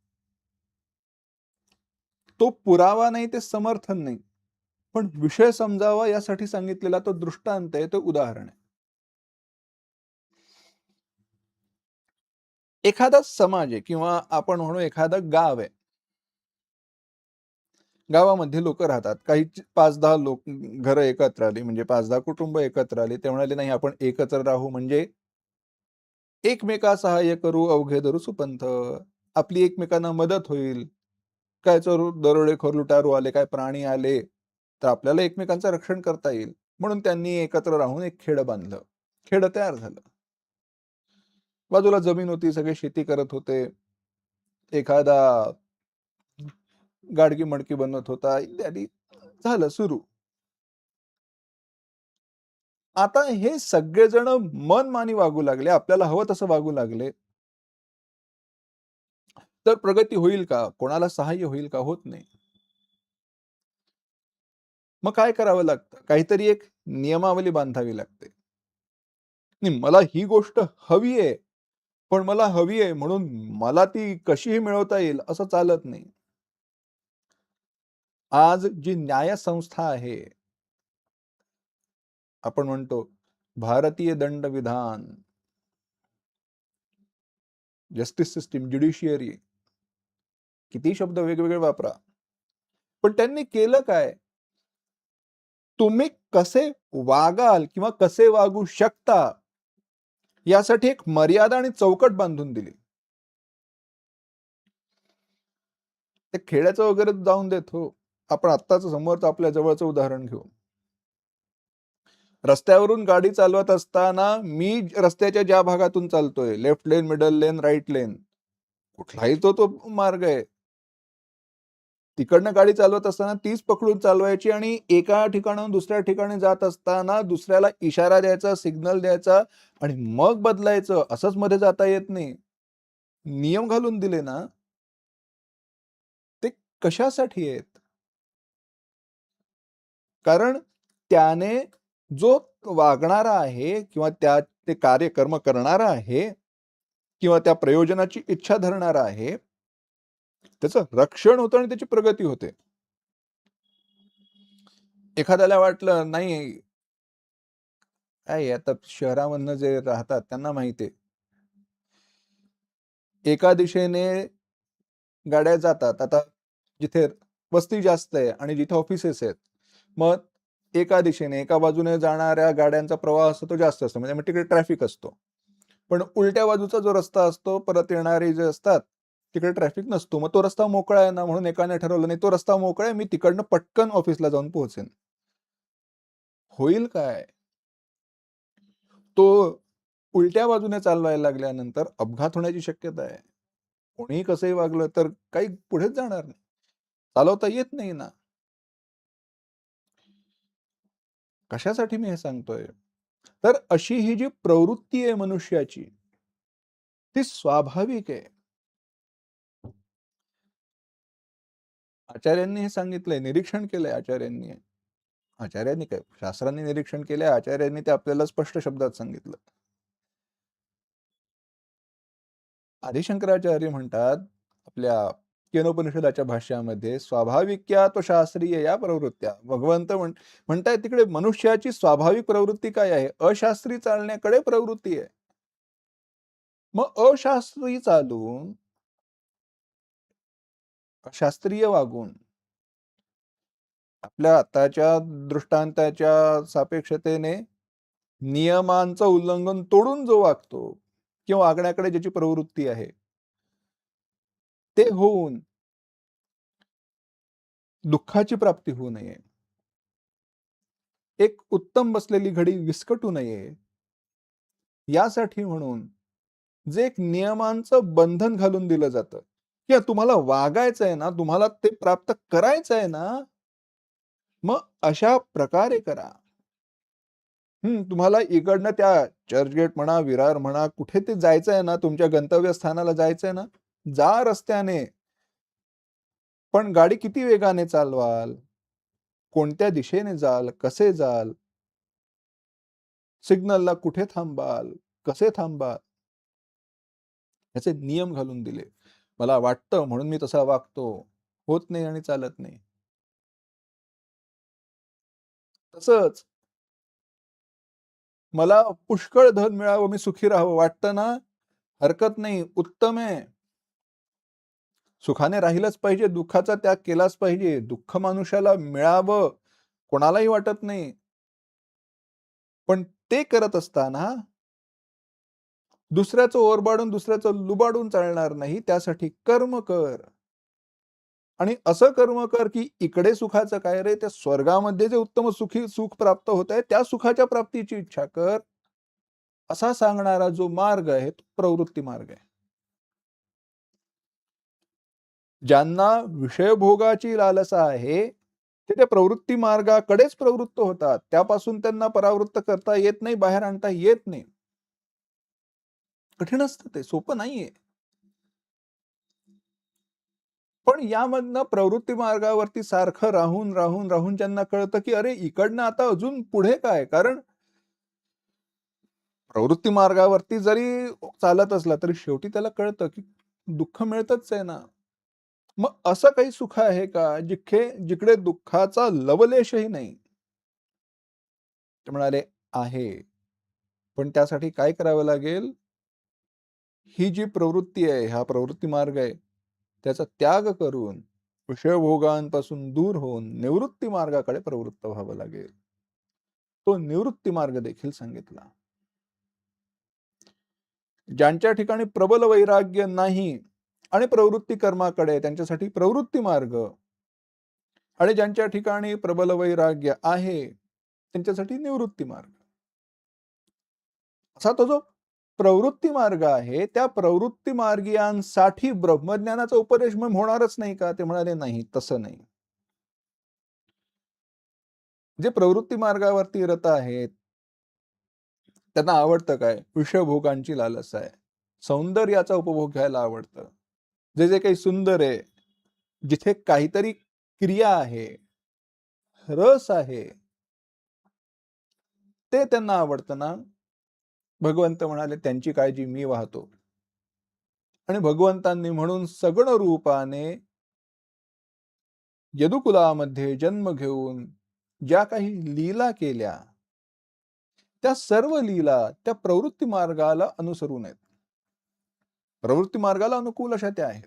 तो पुरावा नाही, ते समर्थन नाही. पण विषय समजावा यासाठी सांगितलेला तो दृष्टांत आहे, तो उदाहरण आहे. एखादा समाज आहे किंवा आपण म्हणू एखादं गाव आहे. गावामध्ये लोकं राहतात. काही 5-10 लोक घरं एकत्र आली, म्हणजे 5-10 कुटुंब एकत्र आली. ते म्हणाले, "नाही, आपण एकत्र राहू म्हणजे एकमेका सहाय्य करू, अवघे धरू सुपंथ. आपली एकमेकांना मदत होईल. काय दरोडेखोर, लुटारू आले, काय प्राणी आले, तर आपल्याला एकमेकांचं रक्षण करता येईल." म्हणून त्यांनी एकत्र राहून एक खेडं बांधलं. खेडं तयार झालं. बाजूला जमीन होती, सगळे शेती करत होते. एखादा गाडगी-मडकी बनवत होता, इत्यादी झालं सुरू. आता हे सगळेजण मनमानी वागू लागले, आपल्याला हवं तसं वागू लागले, तर प्रगती होईल का? कोणाला सहाय्य होईल का? होत नाही. मग काय करावं लागतं? काहीतरी एक नियमावली बांधावी लागते. नाही, मला ही गोष्ट हवी आहे, पण मला हवी आहे म्हणून मला ती कशीही मिळवता येईल असं चालत नाही. आज जी न्यायसंस्था आहे, आपण म्हणतो भारतीय दंडविधान, जस्टिस सिस्टम, ज्युडिशियरी, किती शब्द वेगवेगळे वापरा. पण त्यांनी केलं काय? तुम्ही कसे वागाल किंवा कसे वागू शकता, यासाठी एक मर्यादा आणि चौकट बांधून दिली. ते खेड्याचं वगैरे जाऊन देत हो. आपण आत्ताच समोरचं आपल्या जवळचं उदाहरण घेऊ. रस्त्यावरून गाडी चालवत असताना मी रस्त्याच्या ज्या भागातून चालतोय, लेफ्ट लेन, मिडल लेन, राइट लेन, कुठलाही तो मार्ग आहे. तिकडनं गाडी चालवत असताना तीच पकडून चालवायची आणि एका ठिकाणाहून दुसऱ्या ठिकाणी जात असताना दुसऱ्याला इशारा द्यायचा, सिग्नल द्यायचा आणि मग बदलायचं. असंच मध्ये जाता येत नाही. नियम घालून दिले ना, ते कशासाठी आहेत? कारण त्याने जो वागणारा आहे किंवा ते कार्यकर्म करणारा आहे किंवा त्या प्रयोजनाची इच्छा धरणारा आहे, त्याचं रक्षण होतं आणि त्याची प्रगती होते. एखाद्याला वाटलं, नाही, काय आता शहरामधनं जे राहतात त्यांना माहिती आहे. एका दिशेने गाड्या जातात. आता जिथे वस्ती जास्त आहे आणि जिथे ऑफिसेस आहेत, मग एका दिशेने, एका बाजूने जाणाऱ्या गाड्यांचा प्रवाह असतो तो जास्त असतो. म्हणजे मग तिकडे ट्रॅफिक असतो. पण उलट्या बाजूचा जो रस्ता असतो, परत येणारे जे असतात, तिकडे ट्रॅफिक नसतो. मग तो रस्ता मोकळा आहे ना, म्हणून एकाने ठरवलं, नाही, तो रस्ता मोकळा आहे, मी तिकडनं पटकन ऑफिसला जाऊन पोहोचेन. होईल काय? तो उलट्या बाजूने चालवायला लागल्यानंतर अपघात होण्याची शक्यता आहे. कोणीही कसंही वागलं तर काही पुढेच जाणार नाही. चालवता येत नाही ना. कशासाठी मी हे सांगतोय? तर अशी ही जी प्रवृत्ती आहे मनुष्याची, ती स्वाभाविक आहे. आचार्यांनी हे सांगितलंय, निरीक्षण केलंय आचार्यांनी. आचार्यांनी काय, शास्त्रांनी निरीक्षण केलंय, आचार्यांनी ते आपल्याला स्पष्ट शब्दात सांगितलं. आदिशंकराचार्य म्हणतात आपल्या केनोपनिषदाच्या भाष्यामध्ये, स्वाभाविक्या तो शास्त्रीय या प्रवृत्त्या. भगवंत म्हणतायत तिकडे मनुष्याची स्वाभाविक प्रवृत्ती काय आहे? अशास्त्री चालण्याकडे प्रवृत्ती आहे. मग अशास्त्री चालून, अशास्त्रीय वागून, आपल्या आताच्या दृष्टांताच्या सापेक्षतेने नियमांचं उल्लंघन तोडून जो वागतो किंवा वागण्याकडे ज्याची प्रवृत्ती आहे, ते होऊन दुःखाची प्राप्ती होऊ नये. एक उत्तम बसलेली घडी विस्कटू नये, यासाठी म्हणून जे एक नियमांचं बंधन घालून दिलं जातं, की तुम्हाला वागायचं आहे ना, तुम्हाला ते प्राप्त करायचं आहे ना, मग अशा प्रकारे करा. तुम्हाला इकडनं त्या चर्चगेट म्हणा, विरार म्हणा, कुठे ते जायचं आहे ना, तुमच्या गंतव्यस्थानाला जायचं आहे ना, जा रस्त्याने. पण गाडी किती वेगाने चालवाल? कोणत्या दिशेने जाल? कसे जाल? सिग्नलला कुठे थांबाल? कसे थांबाल? ह्याचे नियम घालून दिले. मला वाटतं म्हणून मी तसा वागतो. होत नाही आणि चालत नाही. तसंच मला पुष्कळ धन मिळावं, मी सुखी राहावं वाटतं ना, हरकत नाही, उत्तम आहे. सुखाने राहिलंच पाहिजे, दुःखाचा त्याग केलाच पाहिजे. दुःख मनुष्याला मिळावं कोणालाही वाटत नाही. पण ते करत असताना दुसऱ्याचं ओरबाडून, दुसऱ्याचं लुबाडून चालणार नाही. त्यासाठी कर्म कर. आणि असं कर्म कर, की इकडे सुखाचं काय रे, त्या स्वर्गामध्ये जे उत्तम सुख प्राप्त होत आहे, त्या सुखाच्या प्राप्तीची इच्छा कर. असा सांगणारा जो मार्ग आहे, तो प्रवृत्ती मार्ग आहे. ज्यांना विषयभोगाची लालसा आहे, ते त्या प्रवृत्ती मार्गाकडेच प्रवृत्त होतात. त्यापासून त्यांना परावृत्त करता येत नाही, बाहेर आणता येत नाही. कठीण असतं ते, सोपं नाहीये. पण यामधनं प्रवृत्ती मार्गावरती सारखं राहून ज्यांना कळतं, की अरे इकडनं आता अजून पुढे काय? कारण प्रवृत्ती मार्गावरती जरी चालत असला, तरी शेवटी त्याला कळतं, की दुःख मिळतच आहे ना. मग असं काही सुख आहे का, जिकडे दुःखाचा लवलेशही नाही? ते म्हणाले, आहे. पण त्यासाठी काय करावं लागेल? ही जी प्रवृत्ती आहे, हा प्रवृत्ती मार्ग आहे, त्याचा त्याग करून, विषयभोगांपासून दूर होऊन निवृत्ती मार्गाकडे प्रवृत्त व्हावं लागेल. तो निवृत्ती मार्ग देखील सांगितला. ज्यांच्या ठिकाणी प्रबल वैराग्य नाही आणि प्रवृत्ती कर्माकडे त्यांच्यासाठी प्रवृत्ती मार्ग आणि ज्यांच्या ठिकाणी प्रबल वैराग्य आहे त्यांच्यासाठी निवृत्ती मार्ग. असा तो जो प्रवृत्ती मार्ग आहे, त्या प्रवृत्ती मार्गीयांसाठी ब्रह्मज्ञानाचा उपदेश मग होणारच नाही का? ते म्हणाले, नाही, तसं नाही. जे प्रवृत्ती मार्गावरती रत आहेत, त्यांना आवडतं काय? विषयभोगांची लालसा आहे. सौंदर्याचा उपभोग घ्यायला आवडतं. जे काही सुंदर आहे, जिथे काहीतरी क्रिया आहे, रस आहे, ते त्यांना आवडतं ना. भगवंत म्हणाले, त्यांची काळजी मी वाहतो. आणि भगवंतांनी म्हणून सगुण रूपाने यदुकुलामध्ये जन्म घेऊन ज्या काही लीला केल्या, त्या सर्व लीला त्या प्रवृत्ती मार्गाला अनुसरून आहेत. प्रवृत्ती मार्गाला अनुकूल अशा त्या आहेत.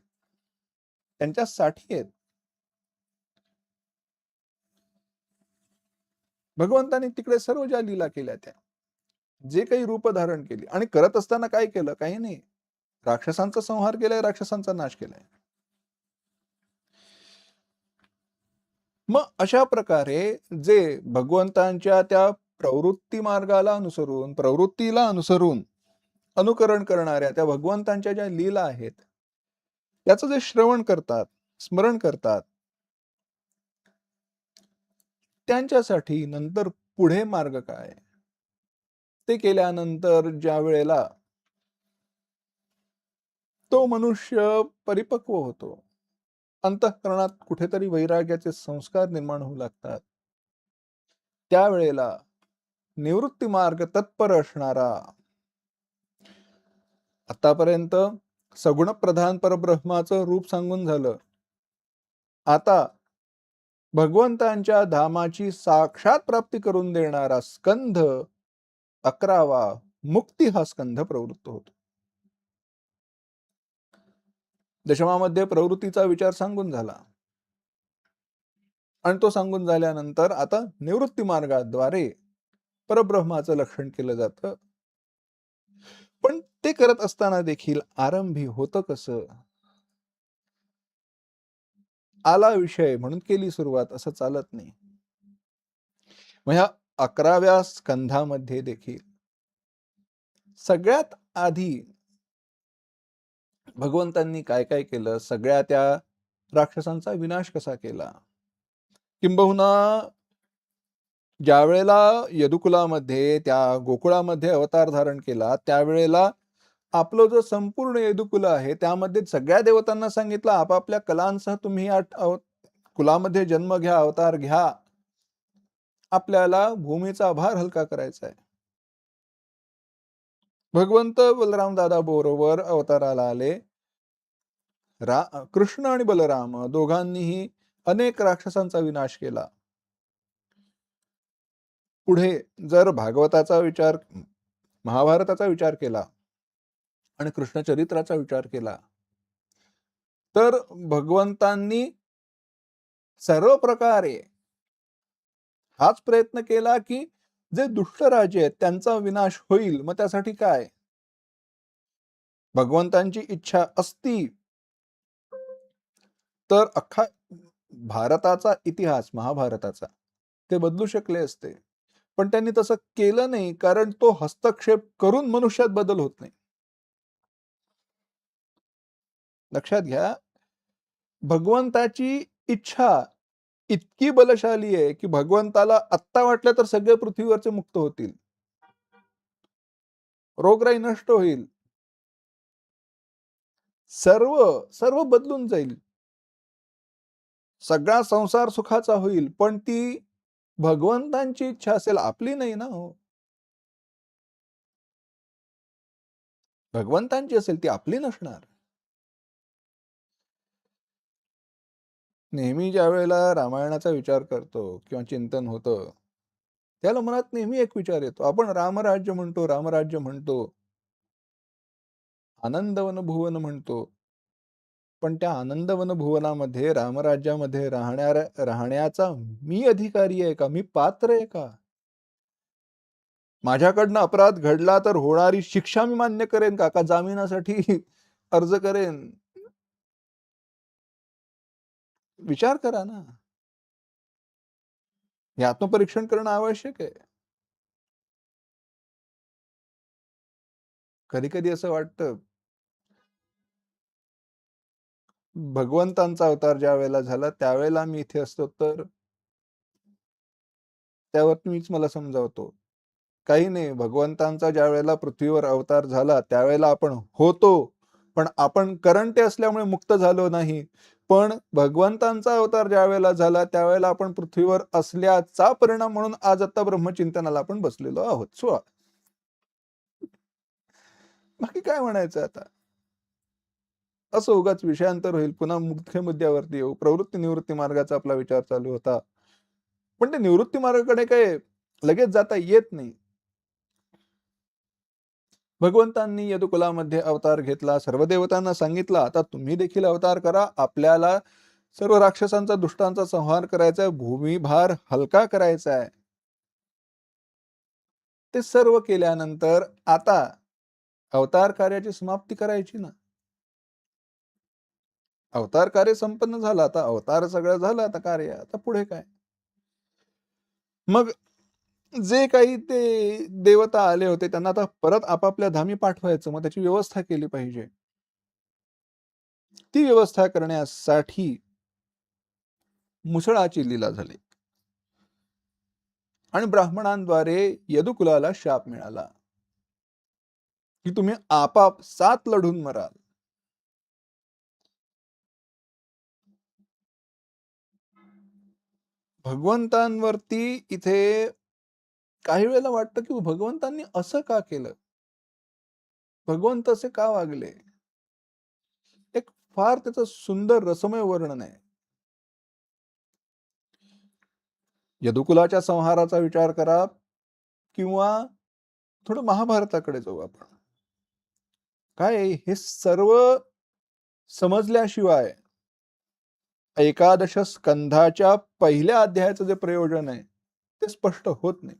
त्यांच्यासाठी आहेत. भगवंतांनी तिकडे सर्व ज्या लीला केल्या त्या, जे काही रूप धारण केली आणि करत असताना काय केलं? काही नाही. राक्षसांचा संहार केलाय, राक्षसांचा नाश केलाय. मग अशा प्रकारे जे भगवंतांच्या त्या प्रवृत्ती मार्गाला अनुसरून, प्रवृत्तीला अनुसरून अनुकरण करणाऱ्या त्या भगवंतांच्या ज्या लीला आहेत, त्याचं जे श्रवण करतात, स्मरण करतात, त्यांच्यासाठी नंतर पुढे मार्ग काय? ते केल्यानंतर ज्या वेळेला तो मनुष्य परिपक्व होतो, अंतःकरणात कुठेतरी वैराग्याचे संस्कार निर्माण होऊ लागतात. त्यावेळेला निवृत्ती मार्ग तत्पर असणारा, आतापर्यंत सगुण प्रधान परब्रह्माचं रूप सांगून झालं. आता भगवंतांच्या धामाची साक्षात प्राप्ती करून देणारा स्कंध 11वा मुक्ती हा स्कंध प्रवृत्त होतो. दशमामध्ये प्रवृत्तीचा विचार सांगून झाला आणि तो सांगून झाल्यानंतर आता निवृत्ती मार्गाद्वारे परब्रह्माचं लक्षण केलं जातं. पण ते करत असताना देखील आरंभी होतं कसं? आला विषय म्हणून केली सुरुवात असं चालत नाही. मग ह्या 11व्या स्कंधामध्ये देखील सगळ्यात आधी भगवंतांनी काय काय केलं, सगळ्या त्या राक्षसांचा विनाश कसा केला. किंबहुना ज्यावेळेला यदुकुलामध्ये त्या गोकुळामध्ये अवतार धारण केला, त्यावेळेला आपलं जो संपूर्ण यदुकुल आहे त्यामध्ये सगळ्या देवतांना सांगितलं, आपापल्या कलांसह तुम्ही या कुलामध्ये जन्म घ्या, अवतार घ्या. आपल्याला भूमीचा भार हलका करायचा आहे. भगवंत बलराम दादा बरोबर अवताराला आले. कृष्ण आणि बलराम दोघांनीही अनेक राक्षसांचा विनाश केला. पुढे जर भागवताचा विचार, महाभारताचा विचार केला आणि कृष्णचरित्राचा विचार केला, तर भगवंतांनी सर्व प्रकारे हाच प्रयत्न केला की जे दुष्ट राजे आहेत त्यांचा विनाश होईल. मग त्यासाठी काय, भगवंतांची इच्छा असती तर अख्खा भारताचा इतिहास, महाभारताचा, ते बदलू शकले असते. पण त्यांनी तसं केलं नाही, कारण तो हस्तक्षेप करून मनुष्यात बदल होत नाही. लक्षात घ्या, भगवंताची इच्छा इतकी बलशाली आहे की भगवंताला आत्ता वाटलं तर सगळे पृथ्वीवरचे मुक्त होतील, रोगराई नष्ट होईल, सर्व सर्व बदलून जाईल, सगळा संसार सुखाचा होईल. पण ती भगवंतांची इच्छा असेल, आपली नाही ना हो. भगवंतांची असेल ती आपली नसणार. नेहमी ज्या वेळेला रामायणाचा विचार करतो किंवा चिंतन होतं, त्याला मनात नेहमी एक विचार येतो. आपण रामराज्य म्हणतो, रामराज्य म्हणतो, आनंदवन भुवन म्हणतो. पण त्या आनंदवन भुवनामध्ये, रामराज्यामध्ये राहण्याचा मी अधिकारी आहे का? मी पात्र आहे का? माझ्याकडनं अपराध घडला तर होणारी शिक्षा मी मान्य करेन का? का जामिनासाठी अर्ज करेन? विचार करा ना. हे आत्मपरीक्षण करणं आवश्यक आहे. कधी-कधी असं वाटतं, भगवंतांचा अवतार ज्यावेळेला झाला, त्यावेळेला मी इथे असतो तर त्यावर मीच मला समजावतो. काही नाही, भगवंतांचा ज्यावेळेला पृथ्वीवर अवतार झाला, त्यावेळेला आपण होतो. पण आपण करंटे असल्यामुळे मुक्त झालो नाही. पण भगवंतांचा अवतार ज्यावेळेला झाला, त्यावेळेला आपण पृथ्वीवर असल्याचा परिणाम म्हणून आज आता ब्रह्मचिंतनाला आपण बसलेलो आहोत. बाकी काय म्हणायचं आता? असं उगाच विषयांतर होईल. पुन्हा मुख्य मुद्द्यावरती येऊ. प्रवृत्ती निवृत्ती मार्गाचा आपला विचार चालू होता. पण ते निवृत्ती मार्गाकडे काय लगेच जाता येत नाही. भगवंतांनी यदुकुलामध्ये अवतार घेतला. सर्व देवतांना सांगितलं, आता तुम्ही देखील अवतार करा. आपल्याला सर्व राक्षसांचा, दुष्टांचा संहार करायचा आहे. भूमिभार हलका करायचा आहे. ते सर्व केल्यानंतर आता अवतार कार्याची समाप्ती करायची ना. अवतार कार्य संपन्न झालं. आता अवतार सगळं झालं, आता कार्य. आता पुढे काय? मग जे काही ते देवता आले होते त्यांना आता परत आपापल्या धामी पाठवायचं. मग त्याची व्यवस्था केली पाहिजे. ती व्यवस्था करण्यासाठी मुसळाची लीला झाली आणि ब्राह्मणांद्वारे यदुकुलाला शाप मिळाला की तुम्ही आपापसात लढून मराल. भगवंतांवरती इथे काही वेळेला वाटतं की भगवंतांनी असं का केलं, भगवंत असे का वागले. एक फार त्याचं सुंदर रसमय वर्णन आहे. यदुकुलाच्या संहाराचा विचार करा किंवा थोडं महाभारताकडे जाऊ आपण. काय हे सर्व समजल्याशिवाय एकादश स्कंधाच्या पहिल्या अध्यायाचं जे प्रयोजन आहे ते स्पष्ट होत नाही.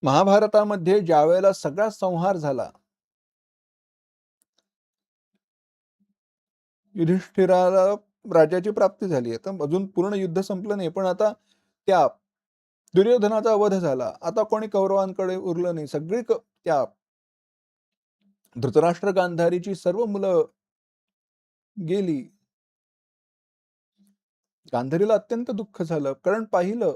महाभारतामध्ये ज्या वेळेला सगळा संहार झाला, युधिष्ठिराला राज्याची प्राप्ती झाली. आता अजून पूर्ण युद्ध संपलं नाही, पण आता त्या दुर्योधनाचा वध झाला. आता कोणी कौरवांकडे उरलं नाही. सगळी त्या धृतराष्ट्र गांधारीची सर्व मुलं गेली. गांधारीला अत्यंत दुःख झालं. कारण पाहिलं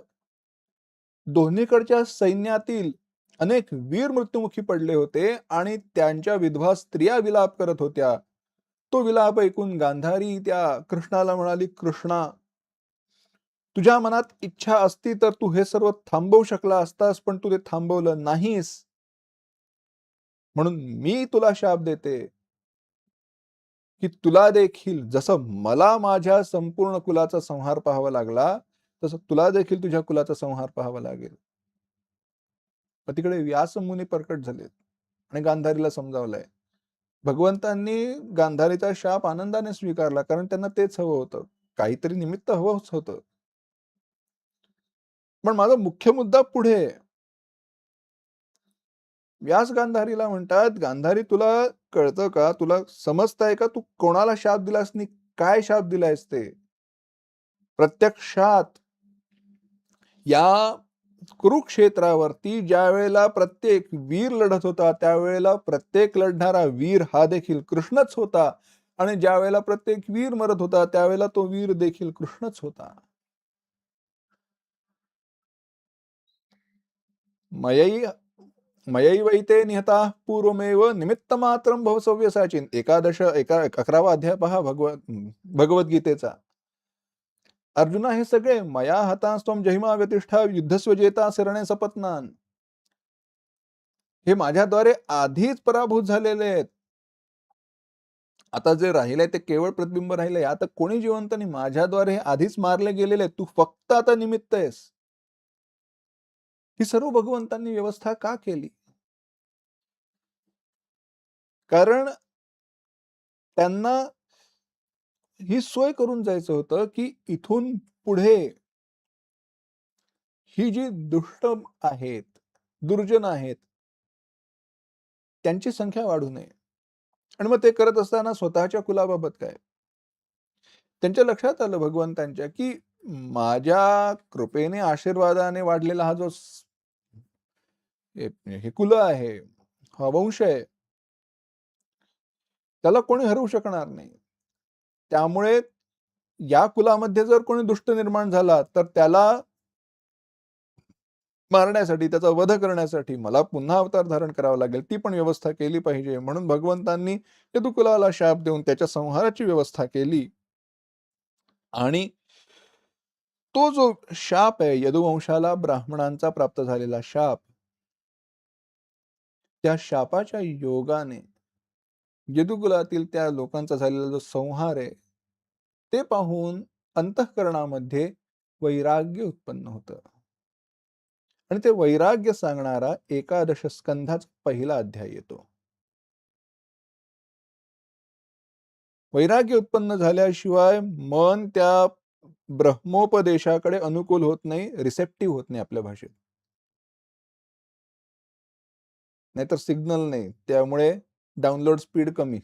दोन्हीकडच्या सैन्यातील अनेक वीर मृत्युमुखी पडले होते आणि त्यांच्या विधवा स्त्रिया विलाप करत होत्या. तो विलाप ऐकून गांधारी त्या कृष्णाला म्हणाली, कृष्णा, तुझ्या मनात इच्छा असती तर तू हे सर्व थांबवू शकला असतास, पण तू ते थांबवलं नाहीस. म्हणून मी तुला शाप देते की तुला देखील जसं मला माझ्या संपूर्ण कुलाचा संहार पाहावा लागला, तसं तुला देखील तुझ्या कुलाचा संहार पाहावा लागेल. मग तिकडे व्यास मुनी प्रकट झालेत आणि गांधारीला समजावलंय. भगवंतांनी गांधारीचा शाप आनंदाने स्वीकारला, कारण त्यांना तेच हवं होतं. काहीतरी निमित्त हवंच होतं. पण माझा मुख्य मुद्दा पुढे आहे. व्यास गांधारीला म्हणतात, गांधारी तुला कळतं का? तुला समजतंय का? तू कोणाला शाप दिलास आणि काय शाप दिलायस ते? प्रत्यक्षात या कुरुक्षेत्रावरती ज्यावेळेला प्रत्येक वीर लढत होता, त्यावेळेला प्रत्येक लढणारा वीर हा देखील कृष्णच होता आणि ज्यावेळेला प्रत्येक वीर मरत होता, त्यावेळेला तो वीर देखील कृष्णच होता. मयई मयैवैते निहताः पूर्वमेव निमित्तमात्रं भव सव्यसाचिन्. 11वा अध्याय पहा भगवद्गीतेचा. अर्जुना, हे सगळे मया हतास्त्वं जहिमा व्यतिष्ठा युद्धस्व जेता शरणे सपत्नान. हे माझ्याद्वारे आधीच पराभूत झालेले आहेत. आता जे राहिलंय ते केवळ प्रतिबिंब राहिलंय. आता कोणी जिवंत नाही. माझ्याद्वारे हे आधीच मारले गेलेले आहेत. तू फक्त आता निमित्त आहेस. ही सर्व भगवंतांनी व्यवस्था का केली? कारण त्यांना ही सोय करून जायचं होतं, की इथून पुढे ही जी दुष्ट आहेत, दुर्जन आहेत, त्यांची संख्या वाढू नये. आणि मग ते करत असताना स्वतःच्या कुलाबाबत काय? त्यांच्या लक्षात आलं भगवंतांच्या, की माझ्या कृपेने, आशीर्वादाने वाढलेला हा जो हे हे कुल आहे, हा वंश आहे, त्याला कोणी हरवू शकणार नाही. त्यामुळे या कुलामध्ये जर कोणी दुष्ट निर्माण झाला, तर त्याला मारण्यासाठी, त्याचा वध करण्यासाठी मला पुन्हा अवतार धारण करावा लागेल. ती पण व्यवस्था केली पाहिजे. म्हणून भगवंतांनी यदुकुलाला शाप देऊन त्याच्या संहाराची व्यवस्था केली. आणि तो जो शाप आहे, यदुवंशाला ब्राह्मणांचा प्राप्त झालेला शाप, त्या शापाच्या योगाने यदुकुलातील त्या लोकांचा झालेला जो संहार आहे, ते पाहून अंतःकरणामध्ये वैराग्य उत्पन्न होतं. आणि ते वैराग्य सांगणारा एकादश स्कंधाचा पहिला अध्याय येतो. वैराग्य उत्पन्न झाल्याशिवाय मन त्या ब्रह्मोपदेशाकडे अनुकूल होत नाही, रिसेप्टिव्ह होत नाही आपल्या भाषेत. नाहीतर सिग्नल नाही. त्यामुळे डाउनलोड स्पीड कमी.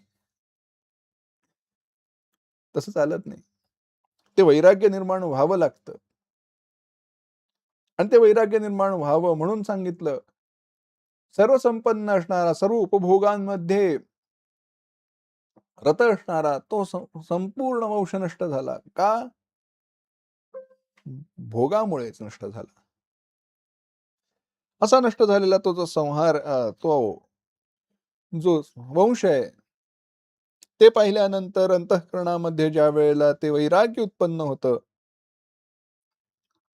तसं चालत नाही. ते वैराग्य निर्माण व्हावं लागतं. आणि ते वैराग्य निर्माण व्हावं म्हणून सांगितलं. सर्व संपन्न असणारा, सर्व उपभोगांमध्ये रत असणारा तो संपूर्ण वंश नष्ट झाला. का? भोगामुळेच नष्ट झाला. असा नष्ट झालेला तो जो संहार तो जो वंश आहे, ते पाहिल्यानंतर अंतःकरणामध्ये ज्या वेळेला ते वैराग्य उत्पन्न होतं,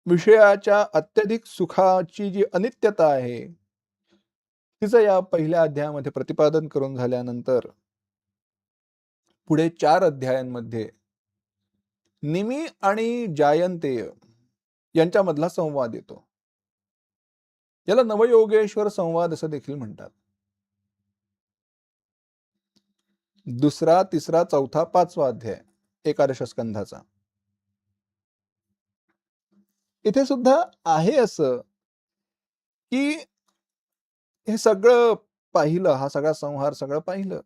विषयाच्या अत्यधिक सुखाची जी अनित्यता आहे, तिचं या पहिल्या अध्यायामध्ये प्रतिपादन करून झाल्यानंतर पुढे 4 अध्यायांमध्ये निमी आणि जायंतेय यांच्यामधला संवाद येतो. याला नवयोगेश्वर संवाद असं देखील म्हणतात. दुसरा, तिसरा, चौथा, 5वा अध्याय एकादश स्कंधाचा. इथे सुद्धा आहे असं, की हे सगळं पाहिलं, हा सगळा संहार सगळं पाहिलं.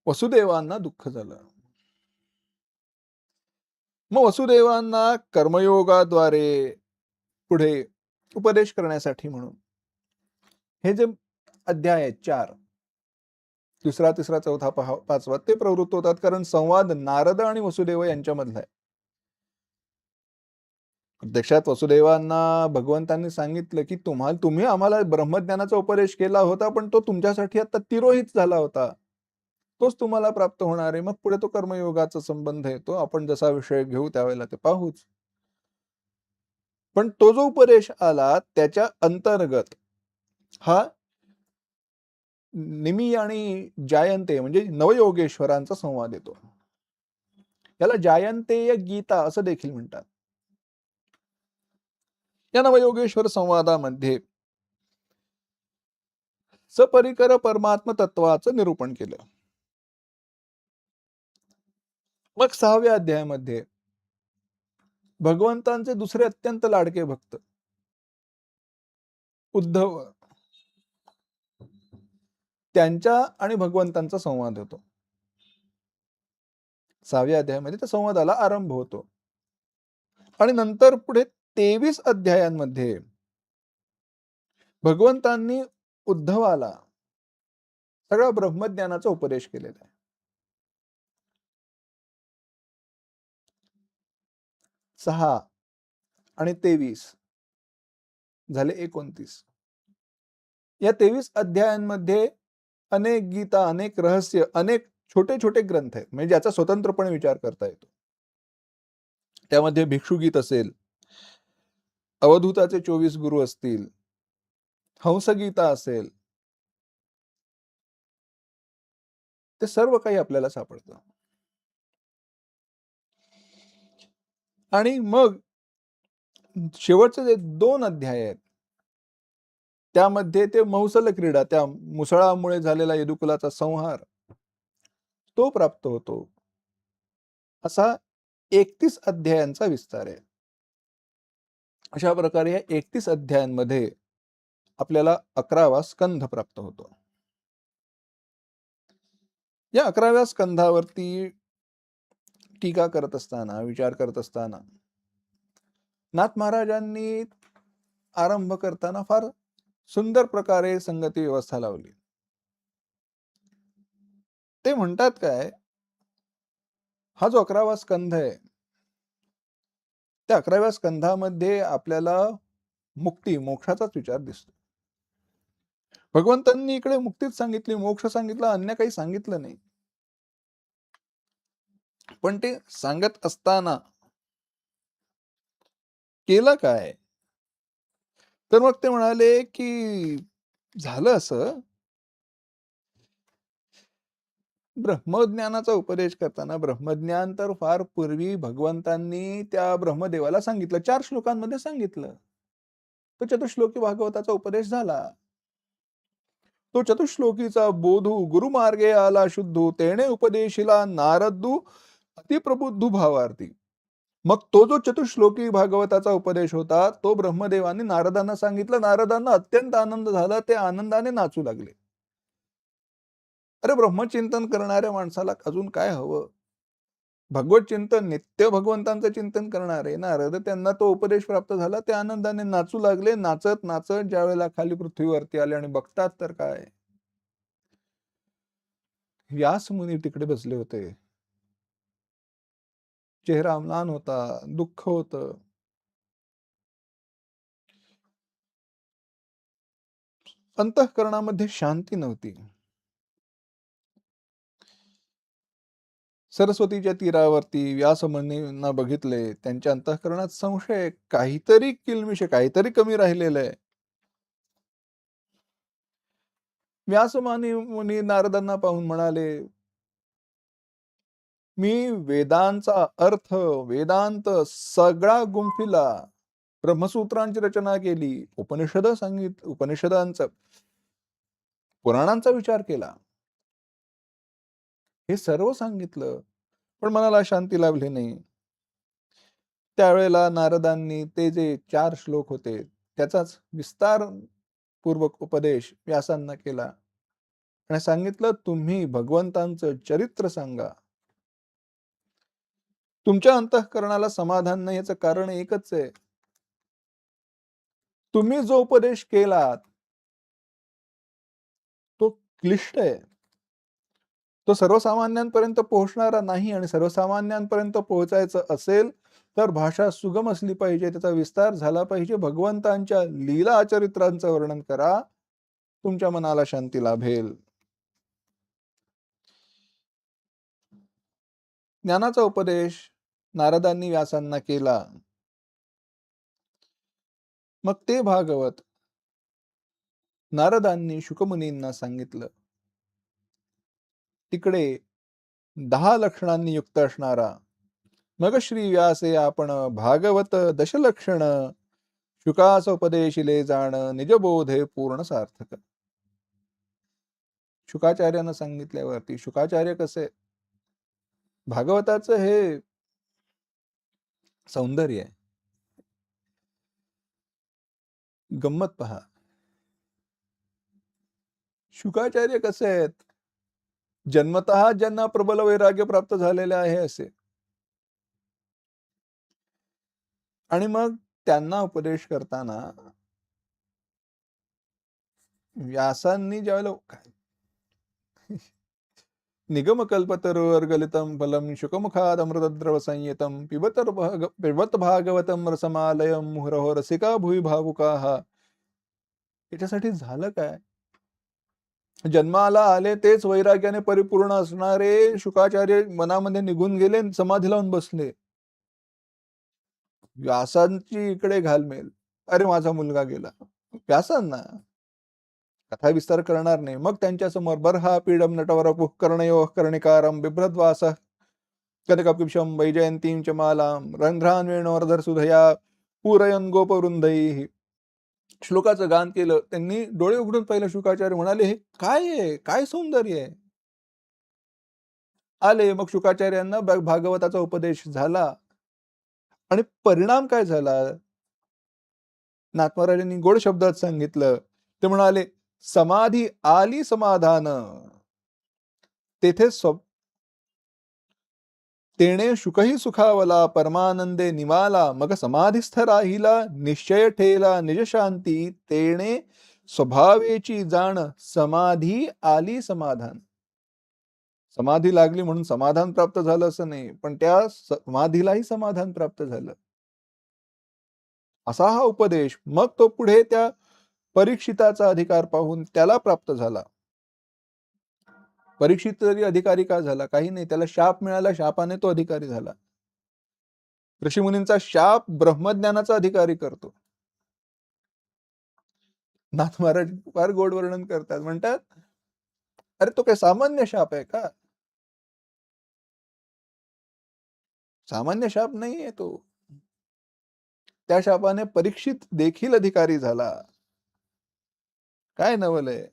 वसुदेवांना दुःख झालं. मग वसुदेवांना कर्मयोगाद्वारे पुढे उपदेश करण्यासाठी म्हणून हे जे अध्याय आहेत 4, दुसरा, तिसरा, चौथा, पाचवा ते प्रवृत्त होतात, कारण संवाद नारद आणि वसुदेव यांच्यामधला आहे. प्रत्यक्षात वसुदेवांना भगवंतांनी सांगितलं, की तुम्ही आम्हाला ब्रह्मज्ञानाचा उपदेश केला होता, पण तो तुमच्यासाठी आता तिरोहित झाला होता. तोच तुम्हाला प्राप्त होणार आहे. मग पुढे तो कर्मयोगाचा संबंध येतो. आपण जसा विषय घेऊ त्यावेळेला ते पाहूच. पण तो जो उपदेश आला त्याच्या अंतर्गत हा निमी आणि जायंते म्हणजे नवयोगेश्वरांचा संवाद येतो. याला जायंतेय गीता असं देखील म्हणतात. या नवयोगेश्वर संवादामध्ये सपरिकर परमात्म तत्वाचं निरूपण केलं. मग 6व्या अध्यायामध्ये भगवंतांचे दुसरे अत्यंत लाडके भक्त उद्धव त्यांच्या आणि भगवंतांचा संवाद होतो. 6व्या अध्यायामध्ये त्या संवादाला आरंभ होतो. आणि नंतर पुढे 23 अध्यायांमध्ये भगवंतांनी उद्धवाला सगळा ब्रह्मज्ञानाचा उपदेश केलेला आहे. 6 आणि 23 झाले 29. या 23 अध्यायांमध्ये अनेक गीता, अनेक रहस्य, अनेक छोटे-छोटे ग्रंथ आहेत. म्हणजे ज्याचा स्वतंत्रपणे विचार करता येतो. त्यामध्ये भिक्षुगीत असेल, अवधूताचे 24 गुरु असतील, हंसगीता असेल, ते सर्व काही आपल्याला सापडतं. आणि मग शेवटचे जे 2 अध्याय आहेत, त्यामध्ये ते मौसल क्रीडा, त्या मुसळामुळे झालेला यदुकुलाचा संहार, तो प्राप्त होतो. असा 31 अध्यायांचा विस्तार आहे. अशा प्रकारे या 31 अध्यायांमध्ये आपल्याला 11वा स्कंध प्राप्त होतो. या 11व्या स्कंधावरती टीका करत असताना, विचार करत असताना नाथ महाराजांनी आरंभ करताना फार सुंदर प्रकारे संगती व्यवस्था लावली. ते म्हणतात काय, हा जो 11वा स्कंध आहे, त्या 11व्या स्कंधामध्ये आपल्याला मुक्ती, मोक्षाचाच विचार दिसतो. भगवंतांनी इकडे मुक्तीच सांगितली, मोक्ष सांगितला, अन्य काही सांगितलं नाही. पण ते सांगत असताना केलं काय? तर मग ते म्हणाले, की झालं असं, ब्रह्मज्ञानाचा उपदेश करताना ब्रह्मज्ञान तर फार पूर्वी भगवंतांनी त्या ब्रह्मदेवाला सांगितलं. 4 श्लोकांमध्ये सांगितलं. तो चतुश्लोकी भागवताचा उपदेश झाला. तो चतुश्लोकीचा बोधू गुरुमार्गे आला शुद्धू तेणे उपदेशिला नारदू अतिप्रबुद्धू भावार्थी. मग तो जो चतुश्लोकी भागवताचा उपदेश होता, तो ब्रह्मदेवाने नारदांना सांगितलं. नारदांना अत्यंत आनंद झाला. ते आनंदाने नाचू लागले. अरे ब्रह्मचिंतन करणाऱ्या माणसाला अजून काय हवं? भगवत चिंतन, नित्य भगवंतांचं चिंतन करणारे नारद, त्यांना तो उपदेश प्राप्त झाला. ते आनंदाने नाचू लागले. नाचत नाचत ज्यावेळेला खाली पृथ्वीवरती आले आणि बघतात तर काय, व्यास मुनी तिकडे बसले होते. चेहरा म्लान होता, दुःख होतं. अंतःकरणामध्ये शांती नव्हती. सरस्वतीच्या तीरावरती व्यासमुनींना बघितले. त्यांच्या अंतःकरणात संशय आहे. काहीतरी किलमिश आहे, काहीतरी कमी राहिलेलं आहे. मुनी नारदांना पाहून म्हणाले, मी वेदांचा अर्थ, वेदांत सगळा गुंफिला. ब्रह्मसूत्रांची रचना केली. उपनिषदांचा, पुराणांचा विचार केला. हे सर्व सांगितलं. पण मनाला शांती लाभली नाही. त्यावेळेला नारदांनी ते जे 4 श्लोक होते, त्याचाच विस्तार पूर्वक उपदेश व्यासांना केला आणि सांगितलं, तुम्ही भगवंतांचं चरित्र सांगा. तुमच्या अंतःकरणाला समाधान नाही याचं कारण एकच आहे. तुम्ही जो उपदेश केलात, तो क्लिष्ट आहे. तो सर्वसामान्यांपर्यंत पोहोचणारा नाही आणि सर्वसामान्यांपर्यंत पोहोचायचं असेल, तर भाषा सुगम असली पाहिजे, त्याचा विस्तार झाला पाहिजे. भगवंतांच्या लीला चरित्रांचं वर्णन करा, तुमच्या मनाला शांती लाभेल. ज्ञानाचा उपदेश नारदांनी व्यासांना केला. मग ते भागवत नारदांनी शुकमुनींना सांगितलं. तिकडे 10 लक्षणांनी युक्त असणारा मग श्री व्यासे आपण भागवत दशलक्षण शुकास उपदेशिले जाण निजबोधे पूर्ण सार्थक. शुकाचार्यानं सांगितल्यावरती शुकाचार्य कसे भागवताचं हे सौंदर्य आहे. गंमत पहा. शुकाचार्य कसे आहेत, जन्मतः ज्यांना प्रबल वैराग्य प्राप्त झालेले आहे असे, आणि मग त्यांना उपदेश करताना व्यासांनी ज्यावेळेला निगमकल्पतरोर्गलितं फलं शुकमुखादमृतद्रव संयुतं पिबत भागवतं रसमालयं मुहुरहो रसिका भुवि भावुकाः. याच्यासाठी झालं काय? जन्माला आले तेच वैराग्याने परिपूर्ण असणारे शुकाचार्य मनामध्ये निघून गेले, समाधी लावून बसले. व्यासांची इकडे घालमेल. अरे माझा मुलगा गेला. व्यासांना कथा विस्तार करणार नाही. मग त्यांच्या समोर बर्हा पीडम नटवरपुः कर्णयो कर्णिकारं बिभ्रद्वास कनकपिशं वैजयंतीं च मालां रंध्रान् वेणोर्धर सुधया पूरयन् गोपवृंदैः. श्लोकाचं गान केलं. त्यांनी डोळे उघडून पाहिलं. शुकाचार्य म्हणाले, हे काय आहे, काय सौंदर्य आहे. आले मग शुकाचार्यांना भागवताचा उपदेश झाला आणि परिणाम काय झाला, नाथ महाराजांनी गोड शब्दात सांगितलं. ते म्हणाले, समाधी आली समाधान तेथे तेणे शुकही सुखावला परमानंदे निवाला मग समाधीस्थ राहिला निश्चय ठेला निज शांती तेणे स्वभावेची जाण समाधी आली समाधान. समाधी लागली म्हणून समाधान प्राप्त झालं असं नाही, पण त्या समाधीलाही समाधान प्राप्त झालं. असा हा उपदेश. मग तो पुढे त्या परीक्षिताचा अधिकार पाहून त्याला प्राप्त झाला. परीक्षित तरी अधिकारी का झाला? काही नाही, त्याला शाप मिळाला, शापाने तो अधिकारी झाला. ऋषीमुनींचा शाप ब्रह्मज्ञानाचा अधिकारी करतो. नाथ महाराज फार गोड वर्णन करतात. म्हणतात, अरे तो काय सामान्य शाप आहे का? सामान्य शाप नाहीये तो. त्या शापाने परीक्षित देखील अधिकारी झाला. काय नवल आहे.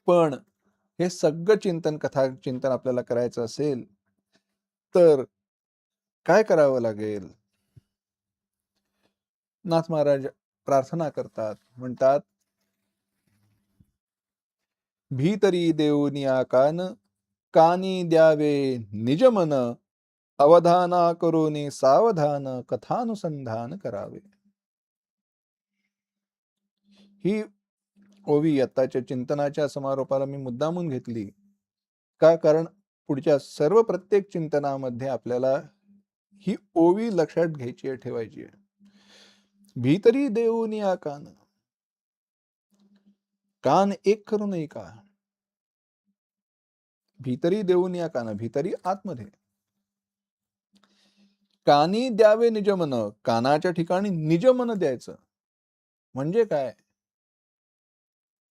पण हे सगळं चिंतन, कथा चिंतन आपल्याला करायचं असेल तर काय करावं लागेल? नाथ महाराज प्रार्थना करतात. म्हणतात, भीतरी देऊनिया कानी द्यावे निज मन अवधाना करोनी सावधान कथानुसंधान करावे. ही ओवी आताच्या चिंतनाच्या समारोपाला मी मुद्दामून घेतली का? कारण पुढच्या सर्व प्रत्येक चिंतनामध्ये आपल्याला ही ओवी लक्षात घ्यायची आहे, ठेवायची आहे. भीतरी देऊनिया कान एक करू नये का? भीतरी देऊनिया भीतरी आतमध्ये. कानी द्यावे निजमन, कानाच्या ठिकाणी निजमन द्यायचं. म्हणजे काय?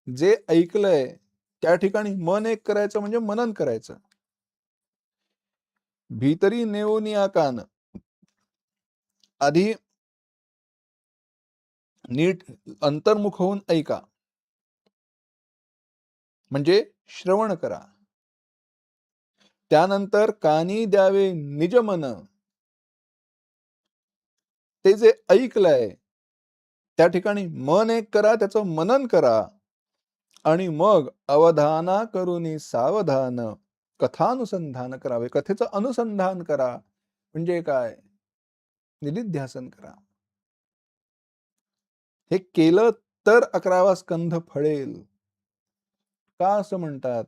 जे ऐकलंय त्या ठिकाणी मन एक करायचं, म्हणजे मनन करायचं. भीतरी नेऊनिया आधी नीट अंतर्मुख होऊन ऐका, म्हणजे श्रवण करा. त्यानंतर कानी द्यावे निजमन, ते जे ऐकलंय त्या ठिकाणी मन एक करा, त्याचं मनन करा. आणि मग अवधाना करूनी सावधान कथानुसंधान करावे. कथेचं अनुसंधान करा. म्हणजे काय? निदिध्यासन करा. हे केलं तर 11वा स्कंध फळेल. का असं म्हणतात?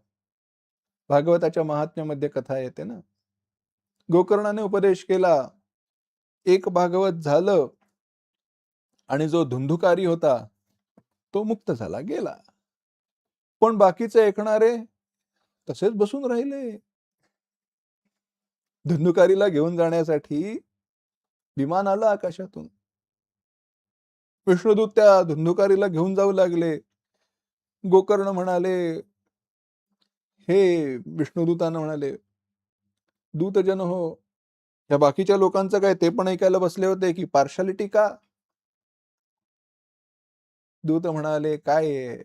भागवताच्या महात्म्यामध्ये कथा येते ना. गोकर्णाने उपदेश केला. एक भागवत झालं आणि जो धुंधुकारी होता, तो मुक्त झाला, गेला. पण बाकीचे ऐकणारे तसेच बसून राहिले. धुंधुकारीला घेऊन जाण्यासाठी विमान आलं आकाशातून. विष्णुदूत त्या धुंधुकारीला घेऊन जाऊ लागले. गोकर्ण म्हणाले, हे विष्णुदूतांना म्हणाले, दूतजन हो, या बाकीच्या लोकांचं काय ते पण ऐकायला बसले होते की पार्शालिटी का? दूत म्हणाले, काय आहे?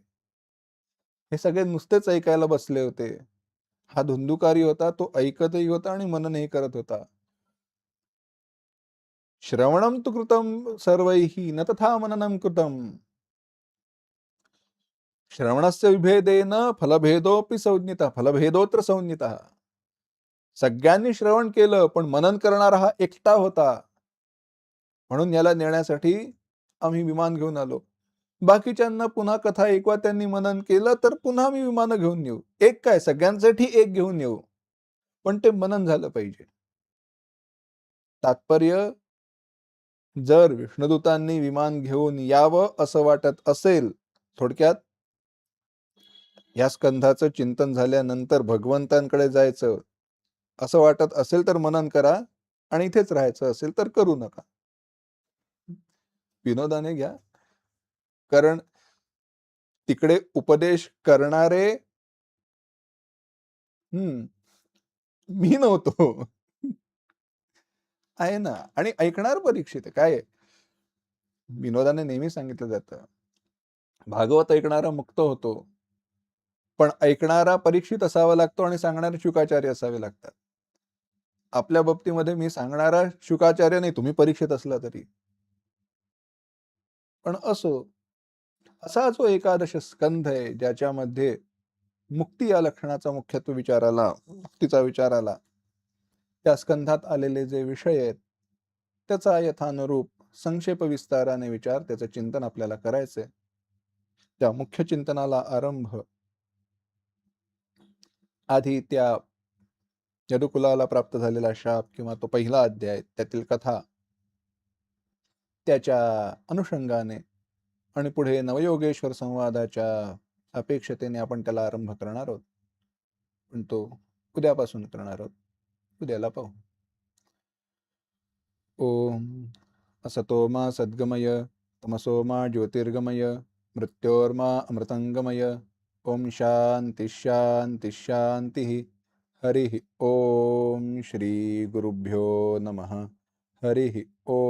हे सगळे नुसतेच ऐकायला बसले होते. हा धुंधुकारी होता, तो ऐकतही होता आणि मननही करत होता. श्रवणं तु कृतं सर्वैः न तथा मननं कृतं. श्रवणस्य विभेदेन फलभेदोऽपि संज्ञितः. फलभेदोऽत्र संज्ञितः. सगळ्यांनी श्रवण केलं, पण मनन करणारा हा एकटा होता. म्हणून याला नेण्यासाठी आम्ही विमान घेऊन आलो. बाकीच्यांना पुन्हा कथा ऐकवा, त्यांनी मनन केलं तर पुन्हा आम्ही विमानं घेऊन येऊ. एक काय, सगळ्यांसाठी एक घेऊन येऊ. पण ते मनन झालं पाहिजे. तात्पर्य, जर विष्णुदूतांनी विमान घेऊन यावं असं वाटत असेल, थोडक्यात या स्कंधाचं चिंतन झाल्यानंतर भगवंतांकडे जायचं असं वाटत असेल तर मनन करा, आणि इथेच राहायचं असेल तर करू नका. विनोदाने घ्या. कारण तिकडे उपदेश करणारे मी नव्हतो. आहे ना. आणि ऐकणार परीक्षित आहे. काय आहे? विनोदाने नेहमी सांगितलं जातं, भागवत ऐकणारा मुक्त होतो, पण ऐकणारा परीक्षित असावा लागतो आणि सांगणारे शुकाचार्य असावे लागतात. आपल्या बाबतीमध्ये मी सांगणारा शुकाचार्य नाही, तुम्ही परीक्षित असला तरी. पण असो, असा जो एकादश स्कंध आहे, ज्याच्यामध्ये मुक्ती या लक्षणाचा मुख्यत्व विचाराला, मुक्तीचा विचार आला. त्या स्कंधात आलेले जे विषय आहेत, त्याचा यथानुरूप संक्षेप विस्ताराने विचार, त्याचं चिंतन आपल्याला करायचंय. त्या मुख्य चिंतनाला आरंभ आधी त्या यदुकुलाला प्राप्त झालेला शाप किंवा तो पहिला अध्याय, त्यातील कथा, त्याच्या अनुषंगाने आणि पुढे नवयोगेश्वर संवादाच्या अपेक्षतेने आपण त्याला आरंभ करणार आहोत. पण तो उद्यापासून करणार आहोत. उद्याला पाहू. ओम असतो मा सद्गमय, तमसो मा ज्योतिर्गमय, मृत्योर्मा अमृतंगमय. ओम शांती शांती शांती. हरि ओम. श्री गुरुभ्यो नमः. हरि ओम.